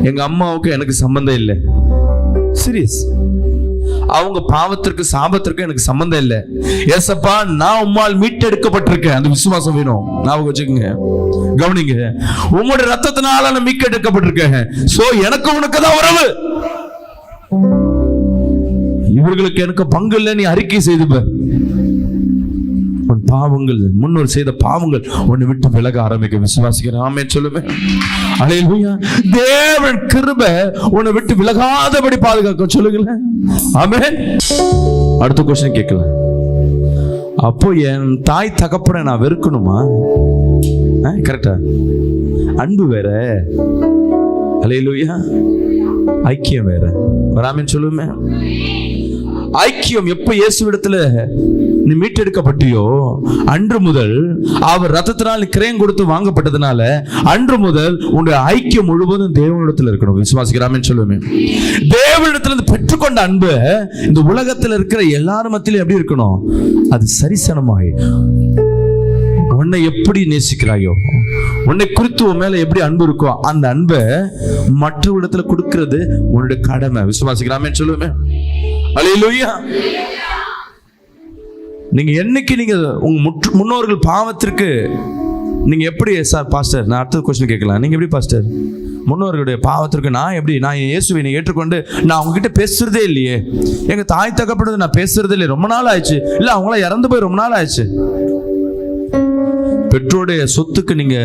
எங்க அம்மாவுக்கும் எனக்கு சம்பந்தம் இல்லை. சீரியஸ். அவங்க பாவத்திற்கு சாபத்திற்கு எனக்கு சம்பந்தம் இல்லை. ஏசப்பா, நான் உம்மால் மீட்டெடுக்கப்பட்டிருக்கேன். அந்த விசுவாசம் வேணும். ஞாபகம் வச்சுக்கோங்க, கவனிங்க. உம்முடைய ரத்தத்தினால நான் மீட்டெடுக்கப்பட்டிருக்கேன். சோ எனக்கு உனக்கு தான் உறவு, இவர்களுக்கு எனக்கு பங்கு இல்லை. நீ அறிக்கை செய்து உன் பாவங்கள், முன்னோர் செய்த பாவங்கள் உன்னை விட்டு விலக ஆரம்பிக்க. விசுவாசிக்கிறேன். ஆமென் சொல்லுவேன். அல்லேலூயா. தேவன் கிருபை உன்னை விட்டு விலகாதபடி பாதுகாக்க. சொல்லுங்களேன். ஆமென். அடுத்த क्वेश्चन கேட்கலாம். அப்போ என் தாய் தகப்பனை நான் வெறுக்கணுமா? கரெக்டா? அன்பு வேற, அல்லேலூயா, ஐக்கியம் வேற. ஆமென் சொல்லுவேன். ஐக்கியம் எப்ப இயேசுவிடத்துல நீ மீட்டெடுக்கப்பட்டியோ அன்று முதல், அவர் ரத்தத்தினால் கிரயம் கொடுத்து வாங்கப்பட்டதுனால அன்று முதல் உன்னுடைய ஐக்கியம் முழுவதும் தேவனிடத்தில் இருக்கணும். விசுவாசிக்கிறாமேன்னு சொல்லுவேன். தேவனிடத்துல பெற்றுக்கொண்ட அன்பு இந்த உலகத்தில் இருக்கிற எல்லாரும் மத்தியிலும் எப்படி இருக்கணும்? அது சரிசனமாய் உன்னை எப்படி நேசிக்கிறாயோ, உன்னை குறித்து உன் மேல எப்படி அன்பு இருக்கோ, அந்த அன்பை மற்ற இடத்துல கொடுக்கிறது உன்னுடைய கடமை. விசுவாசிக்கிறாமேன்னு சொல்லுவேன். அல்லேலூயா. நீங்க என்னைக்கு நீங்க உங்க முன்னோர்கள் பாவத்திற்கு நீங்க எப்படி, சார் பாஸ்டர் நான் அடுத்த क्वेश्चन கேட்கலாம், நீங்க எப்படி பாஸ்டர் முன்னோர்களுடைய பாவத்திற்கு நான் எப்படி, நான் இயேசுவை ஏற்றுக்கொண்டு நான் அவங்க கிட்ட பேசுறதே இல்லையே, எங்க தாய் தகப்பனது நான் பேசுறதே இல்லை, ரொம்ப நாள் ஆயிடுச்சு, இல்ல அவங்களாம் இறந்து போய் ரொம்ப நாள் ஆயிடுச்சு. பெற்றோருடைய சொத்துக்கு நீங்க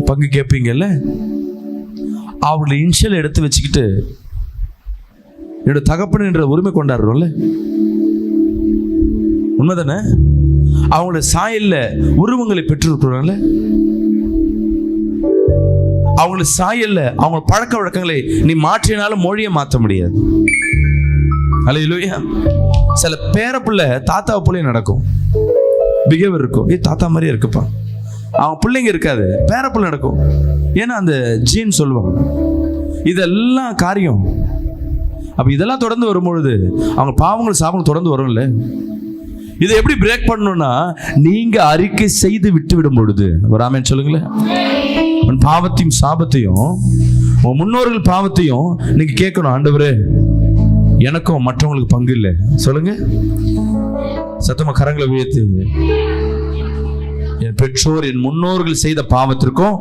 பங்கு கேட்பீங்கல்ல, அவங்களை இன்ஷியல் எடுத்து வச்சுக்கிட்டு என்னோட தகப்பன் என்ற உரிமை கொண்டாடுறோம்ல, உண்மைதானே? அவங்களோட சாயல்ல உருவங்களை பெற்றிருக்கிறோம்ல, அவங்களோட சாயல்ல அவங்க பழக்க வழக்கங்களை நீ மாற்றினாலும் மொழியை மாற்ற முடியாது. அல்லேலூயா. சில பேரப்புள்ள தாத்தா புள்ளைய நடக்கும், பிஹேவியர் இருக்கும், தாத்தா மாதிரியே இருக்குப்பா, அவன் பிள்ளைங்க இருக்காது, பேரப்புள்ள நடக்கும். ஏன்னா அந்த ஜீன் சொல்லுவாங்க. இதெல்லாம் காரியம் அப்ப இதெல்லாம் தொடர்ந்து வரும்பொழுது அவங்க பாவங்கள் சாபங்கள் தொடர்ந்து வரும்ல. இதை எப்படி பிரேக் பண்ணணும்னா, நீங்க அறிக்கை செய்து விட்டு விடும் பொழுது, ஒரு ஆமென் சொல்லுங்களேன். உன் பாவத்தையும் சாபத்தையும், உன் முன்னோர்கள் பாவத்தையும் நீங்க கேட்கணும். ஆண்டவரே, எனக்கும் மற்றவங்களுக்கு பங்கு இல்லை சொல்லுங்க. சத்தமா கரங்களை உயர்த்தி, என் பெற்றோர் என் முன்னோர்கள் செய்த பாவத்திற்கும்,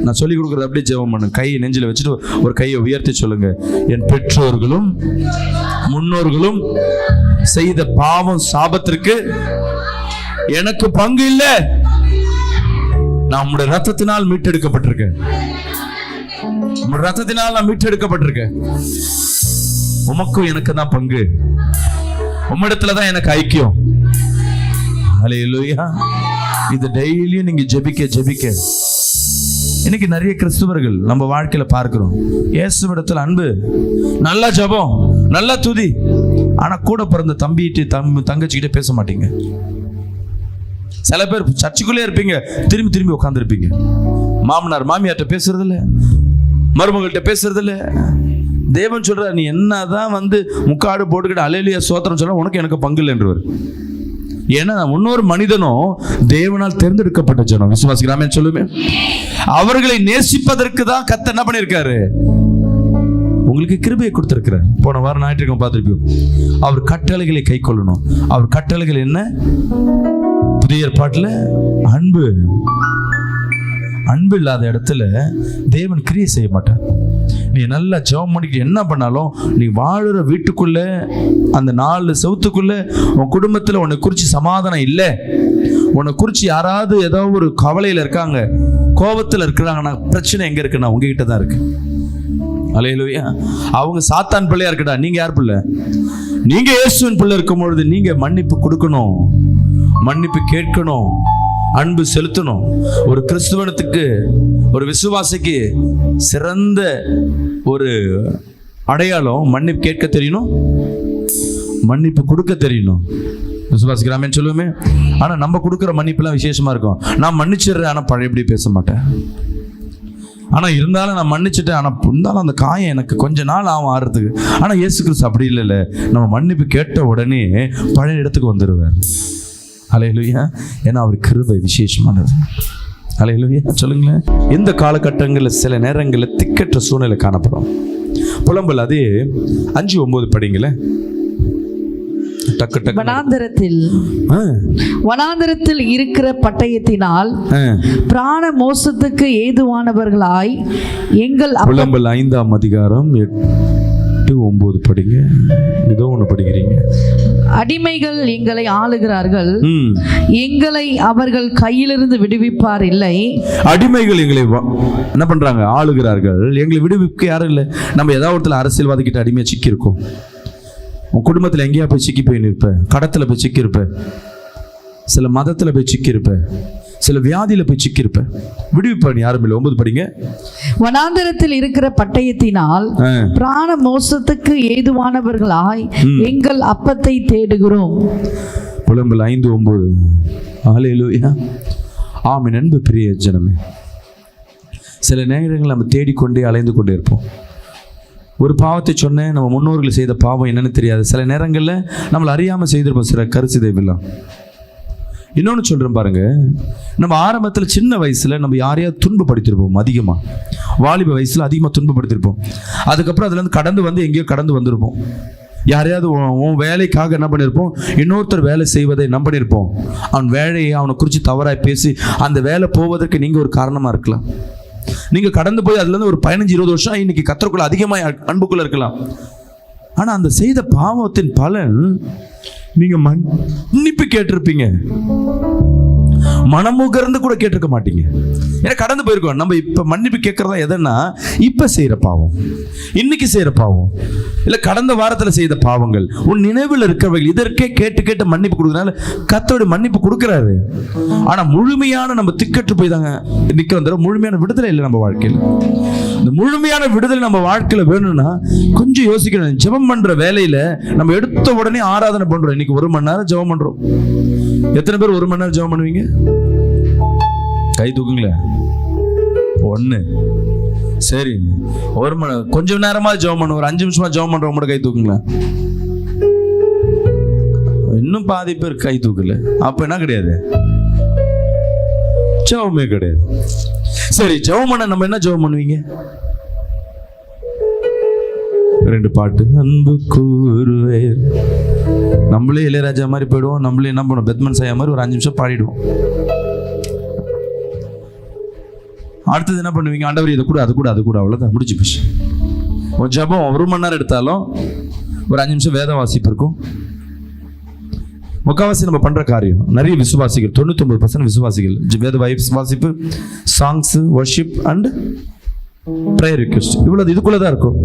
நான் சொல்லிக் கொடுக்கறது அப்படியே ஜெபம் பண்ணு. கையை நெஞ்சில வச்சுட்டு ஒரு கையை உயர்த்தி சொல்லுங்க, என் பெற்றோர்களும் முன்னோர்களும் செய்த பாவம் சாபத்திற்கு எனக்கு பங்கு இல்லை. நான் உம்முடைய ரத்தத்தினால் மீட்டெடுக்கப்பட்டிருக்கேன். உம்முடைய ரத்தத்தினால் நான் மீட்டெடுக்கப்பட்டிருக்கேன். உமக்கும் எனக்கு தான் பங்கு. உம்மிடத்துல தான் எனக்கு ஐக்கியம். ஹல்லேலூயா. இது டெய்லியும் நீங்க ஜெபிக்க இன்னைக்கு நிறைய கிறிஸ்துவர்கள் நம்ம வாழ்க்கையில பார்க்கிறோம். இயேசுவிடத்தில் அன்பு, நல்லா ஜெபம், நல்லா துதி, ஆனா கூட பிறந்த தங்கச்சிக்கிட்டே பேச மாட்டீங்க. சில பேர் சர்ச்சுக்குள்ளே இருப்பீங்க, திரும்பி உட்கார்ந்து இருப்பீங்க. மாமனார் மாமியார்ட்ட பேசுறது இல்ல, மருமகள்கிட்ட பேசுறது இல்ல. தேவன் சொல்ற, நீ என்னதான் முக்காடு போட்டுக்கிட்டு அல்லேலூயா ஸ்தோத்திரம் சொல்ல, உனக்கு எனக்கு பங்கு இல்லை என்றவர். ஏன்னா இன்னொரு மனிதனும் தேவனால் தேர்ந்தெடுக்கப்பட்ட ஜனம், விசுவாசிக்கிறாமே சொல்லுமே, அவர்களை நேசிப்பதற்கு தான் கர்த்தர் என்ன பண்ணியிருக்காரு, உங்களுக்கு கிருபையை கொடுத்திருக்கிறார். போன வாரம் ஞாயிற்றுக்கிழமை பார்த்திருப்போம். அவர் கட்டளைகளை கை கொள்ளணும். அவர் கட்டளைகள் என்ன? புதிய ஏற்பாட்டில் அன்பு. அன்பு இல்லாத இடத்துல தேவன் கிரியை செய்ய மாட்டார். நீ நல்லா ஜெபம் பண்ணிட்டு என்ன பண்ணாலும், நீ வாழுற வீட்டுக்குள்ள, அந்த 4 செவுத்துக்குள்ள, உன் குடும்பத்தில் உன்னை குறித்து சமாதானம் இல்லை, உன்னை குறித்து யாராவது ஏதோ ஒரு கவலையில் இருக்காங்க, கோபத்தில் இருக்கிறாங்கன்னா, பிரச்சனை எங்க இருக்குன்னா உங்ககிட்ட தான் இருக்கு. அல்லேலூயா. அவங்க சாத்தான் பிள்ளையா இருக்கடா, நீங்க யார் பிள்ளை? நீங்க இயேசுவின் பிள்ளை இருக்கும் பொழுது நீங்க மன்னிப்பு கொடுக்கணும், மன்னிப்பு கேட்கணும், அன்பு செலுத்தணும். ஒரு கிறிஸ்துவனுக்கு, ஒரு விசுவாசிக்கு சிறந்த ஒரு அடையாளம் மன்னிப்பு கேட்க தெரியணும், மன்னிப்பு கொடுக்க தெரியணும். விசுவாசிக்கிறாமே சொல்லுவோமே. ஆனா நம்ம கொடுக்குற மன்னிப்புலாம் விசேஷமா இருக்கும். நான் மன்னிச்சிடுறேன், ஆனா பழையபடி பேச மாட்டேன். ஆனா இருந்தாலும் நான் மன்னிச்சுட்டேன், ஆனா இருந்தாலும் அந்த காயம் எனக்கு கொஞ்ச நாள் ஆகும் ஆறுறதுக்கு. ஆனா இயேசு கிறிஸ்து அப்படி இல்லைல்ல, நம்ம மன்னிப்பு கேட்ட உடனே பழைய இடத்துக்கு வந்துடுவார். ஹல்லேலூயா. ஏன்னா அவர் கிருபை விசேஷமானது. ஹல்லேலூயா சொல்லுங்களேன். இந்த காலகட்டங்களில் சில நேரங்களில் திக்கற்ற சூழ்நிலை காணப்படும். புலம்பல். அதே 5:9 படிங்களேன். வனாந்தரத்தில் இருக்கிற பட்டயத்தினால் பிராண மோசத்துக்கு ஏதுவானவர்களாய் எங்கள் புலம்பல் 5ஆம் அதிகாரம் 8-9 படிங்க. ஏதோ ஒன்று படிக்கிறீங்க. அடிமைகள் எங்களை ஆளுகிறார்கள், எங்களை அவர்கள் கையிலிருந்து விடுவிப்பார் இல்லை. அடிமைகள் எங்களை என்ன பண்றாங்க? ஆளுகிறார்கள். எங்களை விடுவிக்க யாரும் இல்லை. நம்ம ஏதாவது ஒருத்தர் அரசியல்வாதிக்கிட்ட அடிமையா சிக்கி இருக்கோம். உன் குடும்பத்தில் எங்கேயா போய் சிக்கி போய் நிற்ப, கடத்துல போய் சிக்கி இருப்ப, சில மதத்துல போய் சிக்கி இருப்ப, சில வியாதியில போய் சிக்கி இருப்ப. விடுவிப்பான் யாரும் இல்லை. 9 படிங்க. வனாந்தரத்தில் இருக்கிற பட்டயத்தினால் பிராண மோசத்துக்கு ஏதுவானவர்களாய் எங்கள் அப்பத்தை தேடுகிறோம். புலம்பல் 5:9. ஹல்லேலூயா. ஆமென். அன்பு பிரிய ஜனமே, சில நேரங்கள் நம்ம தேடிக்கொண்டே அலைந்து கொண்டே இருப்போம். ஒரு பாவத்தை சொன்னேன், நம்ம முன்னோர்கள் செய்த பாவம் என்னன்னு தெரியாது. சில நேரங்களில் நம்மளை அறியாமல் செய்திருப்போம் சில கருசிதைவெல்லாம். இன்னொன்று சொல்கிறேன் பாருங்க, நம்ம ஆரம்பத்தில் சின்ன வயசில் நம்ம யாரையாவது துன்பப்படுத்திருப்போம். அதிகமாக வாலிப வயசில் அதிகமாக துன்பப்படுத்திருப்போம். அதுக்கப்புறம் அதுலேருந்து கடந்து எங்கேயோ கடந்து வந்திருப்போம். யாரையாவது உன் வேலைக்காக என்ன பண்ணியிருப்போம், இன்னொருத்தர் வேலை செய்வதை நம்பியிருப்போம். அவன் வேலையை அவனை குறித்து தவறாக பேசி அந்த வேலை போவதற்கு நீங்கள் ஒரு காரணமாக இருக்கலாம். நீங்க கடந்து போய் அதுல இருந்து ஒரு 15-20 வருஷம் இன்னைக்கு கர்த்தருக்குள்ள அதிகமாக அன்புக்குள்ள இருக்கலாம். ஆனா அந்த செய்த பாவத்தின் பலன் நீங்க மன்னிப்பு கேட்டிருப்பீங்க, மனமுகர்ந்து கூட கேட்டிருக்க மாட்டீங்க. ஏன்னா கடந்து போயிருக்கோம். நம்ம இப்ப மன்னிப்பு கேட்கறதா எதனா, இப்ப செய்யற பாவம், இன்னைக்கு செய்யற பாவம், இல்ல கடந்த வாரத்துல செய்த பாவங்கள், உன் நினைவில் இருக்கிறவர்கள் இதற்கே கேட்டு கேட்டு மன்னிப்பு கொடுக்கறதுனால கர்த்தருடைய மன்னிப்பு கொடுக்கிறாரு. ஆனா முழுமையான நம்ம திக்கற்று போய் தாங்க நிக்கிறோம். முழுமையான விடுதலை இல்லை நம்ம வாழ்க்கையில். இந்த முழுமையான விடுதலை நம்ம வாழ்க்கையில வேணும்னா கொஞ்சம் யோசிக்கணும். ஜெபம் பண்ற வேலையில நம்ம எடுத்த உடனே ஆராதனை பண்றோம். இன்னைக்கு 1 மணி நேரம் ஜெபம் பண்றோம். எத்தனை பேர் 1 மணி நேரம் ஜெபம் பண்ணுவீங்க? கை தூக்குங்களேன். 1 சரி, கொஞ்சம் நேரமா ஜெபம் பண்ண, ஒரு 5 நிமிஷமா ஜெபம் பண்றவங்க கூட கை தூக்குங்களேன். இன்னும் பாதி பேர் கை தூக்கல. அப்ப என்ன கிடையாது, ஜெபமே கிடையாது. சரி, ஜெபம் பண்ண நம்ம என்ன ஜெபம் பண்ணுவீங்க? 2 பாட்டு. அன்பு கூறுவே, நம்மளே இளையராஜா மாதிரி போயிடுவோம். நம்மளே என்ன பண்ணுவோம், பெத்மன் சாயா மாதிரி ஒரு 5 நிமிஷம் பாடிடுவோம். அடுத்தது என்ன பண்ணுவீங்க? ஆண்டவர் இதை கூட, அது கூட, அது கூட, அவ்வளோதான், முடிஞ்சு போச்சு. ஒரு ஜபம் 1 மணி நேரம் எடுத்தாலும் ஒரு 5 நிமிஷம் வேத வாசிப்பு இருக்கும். முக்கால்வாசி நம்ம பண்ற காரியம், நிறைய விசுவாசிகள் 99% விசுவாசிகள் வேத வாசிப்பு, songs, worship and prayer request, இவ்வளவு இதுக்குள்ளதான் இருக்கும்.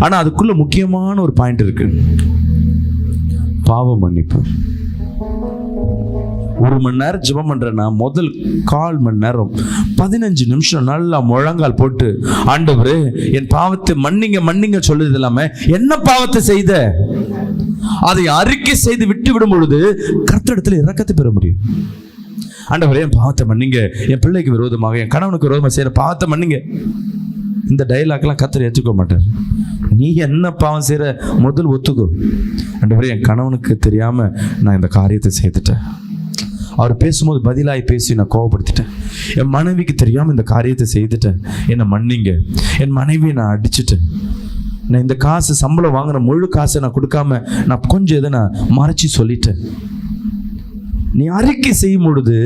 ஆனா அதுக்குள்ள முக்கியமான ஒரு பாயிண்ட் இருக்கு, பாவ மன்னிப்பு. 1 மணி நேரம் ஜெபம் பண்றேன்னா முதல் 1/4 மணி நேரம் 15 நிமிஷம் நல்லா முழங்கால் போட்டு, ஆண்டவரே என் பாவத்தை மன்னிங்க மன்னிங்க சொல்லுது இல்லாம, என்ன பாவத்தை செய்த அதை அறிக்கை செய்து விட்டு விடும் பொழுது கர்த்தரிடத்தில் இரக்கத்தை பெற முடியும். ஆண்டவரே என் பாவத்தை மன்னிங்க, என் பிள்ளைக்கு விரோதமாக, என் கணவனுக்கு விரோதமாக செய்யற பாவத்தை மன்னிங்க. இந்த டைலாக்லாம் கர்த்தர் ஏற்றுக்க மாட்டார். நீ என்ன பாவம் செய்யற முதல் ஒத்துக்கோ. ஆண்டவரே என் கணவனுக்கு தெரியாம நான் இந்த காரியத்தை செய்துட்டேன், அவர் பேசும்போது பதிலாய் பேசி நான் கோவப்படுத்திட்டேன், என் மனைவிக்கு தெரியாமல் இந்த காரியத்தை செய்துட்டேன், என்னை மன்னிங்க, என் மனைவியை நான் அடிச்சுட்டேன், நான் இந்த காசு சம்பளம் வாங்குற முழு காசை நான் கொடுக்காம நான் கொஞ்சம் இதை நான் மறைச்சி சொல்லிட்டேன். நீ அறிக்கை செய்யும் பொழுது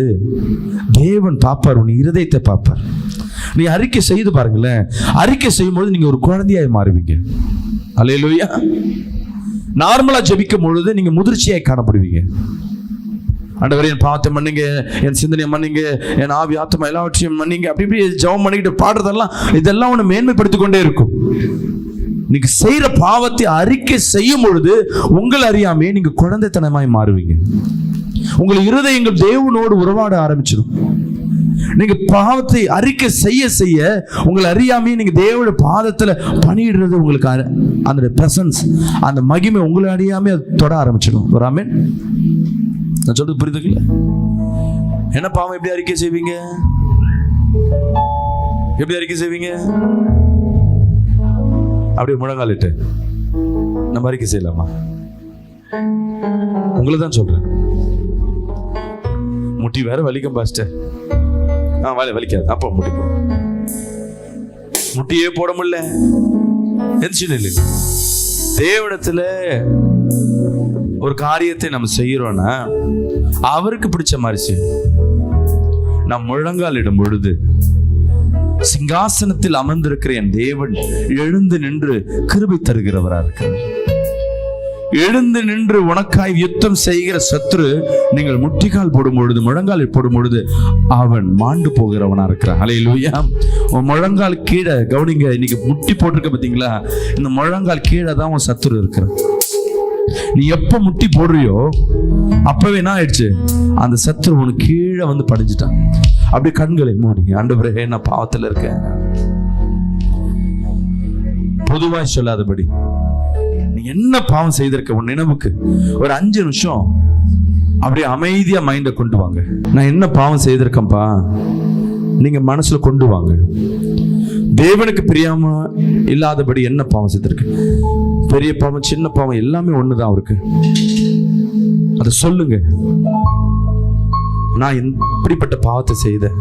தேவன் பார்ப்பார், உன் இருதயத்தை பார்ப்பார். நீ அறிக்கை செய்து பாருங்களேன், அறிக்கை செய்யும் பொழுது நீங்க ஒரு குழந்தையாய் மாறுவீங்க. அல்லேலூயா. நார்மலா ஜெபிக்கும் பொழுது நீங்க முதிர்ச்சியாய் காணப்படுவீங்க. ஆண்டவரே என் பாவத்தை மன்னிங்க, என் சிந்தனையை மன்னிங்க, என் ஆவி ஆத்மா எல்லாவற்றையும் மன்னிங்க, அப்படி இப்படி ஜெபம் பண்ணிக்கிட்டு பாடுறதெல்லாம் இதெல்லாம் ஒன்று மேன்மைப்படுத்திக் கொண்டே இருக்கும். நீங்க செய்யற பாவத்தை அறிக்கை செய்யும் பொழுது உங்களை அறியாமே நீங்க குழந்தைத்தனமாய் மாறுவீங்க. உங்களை இருதயங்கள் தேவனோடு உறவாட ஆரம்பிச்சிடும். நீங்க பாவத்தை அறிக்கை செய்ய செய்ய உங்களை அறியாமே நீங்க தேவனோட பாதத்துல பணியிடுறது, உங்களுக்கு அந்த பிரசன்ஸ், அந்த மகிமை உங்களை அறியாமே தொட ஆரம்பிச்சிடும். வராமே நான் சொல்றது புரியுதுங்களா? என்ன பாவம் எப்படி அறிக்கை செய்வீங்க? எப்படி அறிக்கை செய்வீங்க? அப்படியே முழங்காலிட்டு நம்ம அறிக்கை செய்யலாமா? உங்களை தான் சொல்றேன். முட்டி வேற வலிக்கும் பாஸ்டர். வலிக்காது. அப்போ முட்டி போ. முட்டியே போட முடியல, இல்லை. தேவனிடத்துல ஒரு காரியத்தை நம்ம செய்யறோம்னா அவருக்கு பிடிச்ச மாதிரி செய்யணும். நம் முழங்கால் இடும் பொழுது சிங்காசனத்தில் அமர்ந்திருக்கிற என் தேவன் எழுந்து நின்று கிருபை தருகிறவரா இருக்கிறார். எழுந்து நின்று உனக்காய் யுத்தம் செய்கிற சத்துரு நீங்கள் முட்டிக்கால் போடும் பொழுது, முழங்கால் போடும் பொழுது அவன் மாண்டு போகிறவனா இருக்கிறான். அல்லேலூயா. உன் முழங்கால் கீழே கவனிங்க, இன்னைக்கு முட்டி போட்டிருக்க பார்த்தீங்களா, இந்த முழங்கால் கீழே தான் உன் சத்துரு இருக்கிறான். நீ எப்ப முட்டி போடுறியோ அப்பவே என்ன ஆயிடுச்சு, அந்த சத்துரு உனக்கு கீழே வந்து படிஞ்சிட்டான். அப்படியே கண்களை மூடி, ஆண்டவரே நான் பாவத்தில் இருக்கேன், பொதுவாய் சொல்லாதபடி நீ என்ன பாவம் செய்திருக்க உன் நினைவுக்கு ஒரு 5 நிமிஷம் அப்படியே அமைதியா மைண்ட கொண்டு வாங்க. நான் என்ன பாவம் செய்திருக்கேன்ப்பா நீங்க மனசுல கொண்டு வாங்க. தேவனுக்கு பிரியாம இல்லாதபடி என்ன பாவம் செய்திருக்கு, பெரிய பாவம் சின்ன பாவம் எல்லாமே ஒண்ணுதான் அவருக்கு. அதை சொல்லுங்க. நான் இப்படிப்பட்ட பாவத்தை செய்தேன்,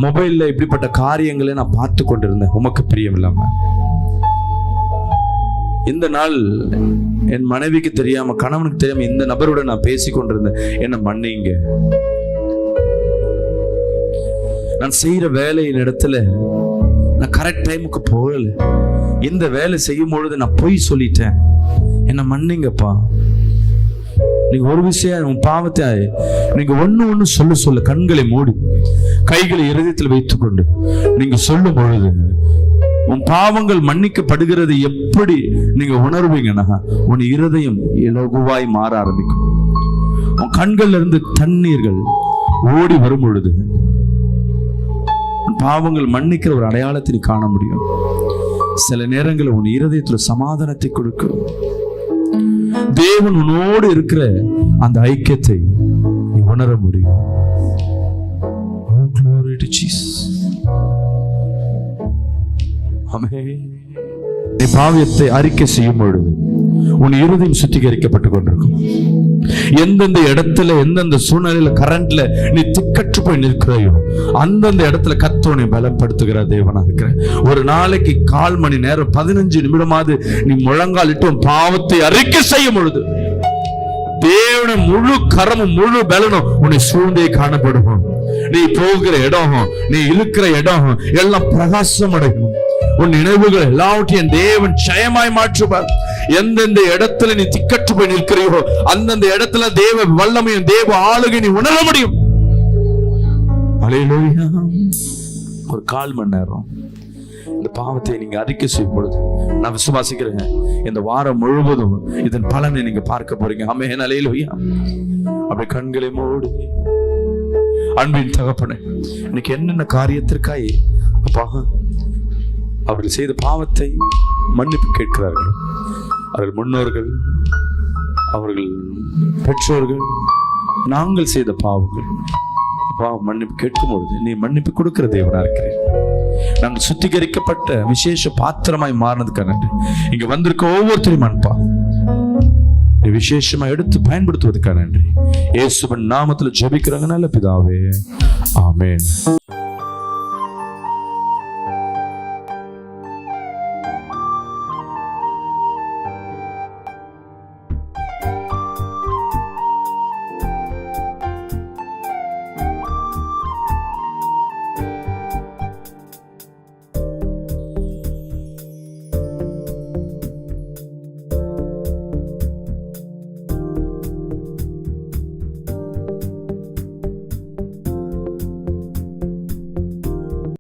மொபைல்ல இப்படிப்பட்ட காரியங்களை நான் பார்த்து கொண்டிருந்தேன் உமக்கு பிரியம் இல்லாம. இந்த நாள் என் மனைவிக்கு தெரியாம, கணவனுக்கு தெரியாம இந்த நபருடன் நான் பேசிக் கொண்டிருந்தேன், என்ன மன்னிங்க. நான் செய்யற வேலையின் இடத்துல நான் கரெக்ட் டைமுக்கு போகல, இந்த வேலை செய்யும் பொழுது நான் பொய் சொல்லிட்டேன், என்ன மன்னிங்கப்பா. நீங்க ஒரு விஷயம் உன் பாவத்தை நீங்க ஒண்ணு சொல்ல கண்களை மூடி கைகளை இருதயத்தில் வைத்துக் கொண்டு நீங்க சொல்லும் பொழுது உன் பாவங்கள் மன்னிக்கப்படுகிறது எப்படி நீங்க உணர்வீங்கன்னா, உன் இருதயம் இலகுவாய் மாற ஆரம்பிக்கும். உன் கண்கள்ல இருந்து தண்ணீர்கள் ஓடி வரும் பொழுது உன் பாவங்கள் மன்னிக்கிற ஒரு அடையாளத்தை காண முடியும். சில நேரங்களில் உன் இருதயத்தில் சமாதானத்தை கொடுக்கும். தேவன் உன்னோடு இருக்கிற அந்த ஐக்கியத்தை நீ உணர முடியும். Oh, glory to Jesus. ஆமென். நீ பாவத்தை அறிக்கை செய்யும் பொழுது உன் இருதயம் சுத்திகரிக்கப்பட்டுக் கொண்டிருக்கும். எந்தெந்த இடத்துல எந்தெந்த சூழ்நிலையில கரண்ட்ல நீ திக்கற்று போய் நிற்கிறாயோ அந்தந்த இடத்துல கர்த்தர் பலப்படுத்துகிற தேவனா இருக்கிற. ஒரு நாளைக்கு 1/4 மணி நேரம் 15 நிமிடமாவது நீ முழங்காலிட்டு உன் பாவத்தை அறிக்கை செய்யும் பொழுது தேவன முழு கரமும் முழு பலனும் உன்னை சூழ்ந்தே காணப்படும். நீ போகிற இடம், நீ இருக்கிற இடம் எல்லாம் பிரகாசம் அடையும். உன் நினைவுகள் எல்லாவற்றையும் தேவன் ஜெயமாய் மாற்றுவார். எந்தெந்த இடத்துல நீ திக்கற்று போய் நிற்கிறையோ அந்தந்த இடத்துல தேவ வல்லமையும் தேவ ஆளுகை நீ உணர முடியும். அல்லேலூயா. ஒரு 1/4 மணி நேரம் இந்த பாவத்தை நீங்க அறிக்கை செய்யும் பொழுது நான் விசுவாசிக்கிறேன் இந்த வாரம் முழுவதும் இதன் பலனை நீங்க பார்க்க போறீங்க. ஆமென். அல்லேலூயா. அப்படி கண்களை மூடி அன்பின் தகப்பனே, இன்னைக்கு என்னென்ன காரியத்திற்காய் அப்பா அவர்கள் செய்த பாவத்தை மன்னிப்பு கேட்கிறார்கள். அவர்கள் முன்னோர்கள், அவர்கள் பெற்றோர்கள், நாங்கள் செய்த பாவங்கள் மன்னிப்பு கேட்கும் பொழுது நீ மன்னிப்பு கொடுக்கிற தேவனா இருக்கிறேன். நாங்கள் சுத்திகரிக்கப்பட்ட விசேஷ பாத்திரமாய் மாறினதுக்காக நன்றி. இங்க வந்திருக்க ஒவ்வொருத்தரையும் அன்பா நீ விசேஷமா எடுத்து பயன்படுத்துவதற்காக நன்றி. இயேசுவின் நாமத்தில் ஜெபிக்கிறாங்க நல்ல பிதாவே. ஆமென்.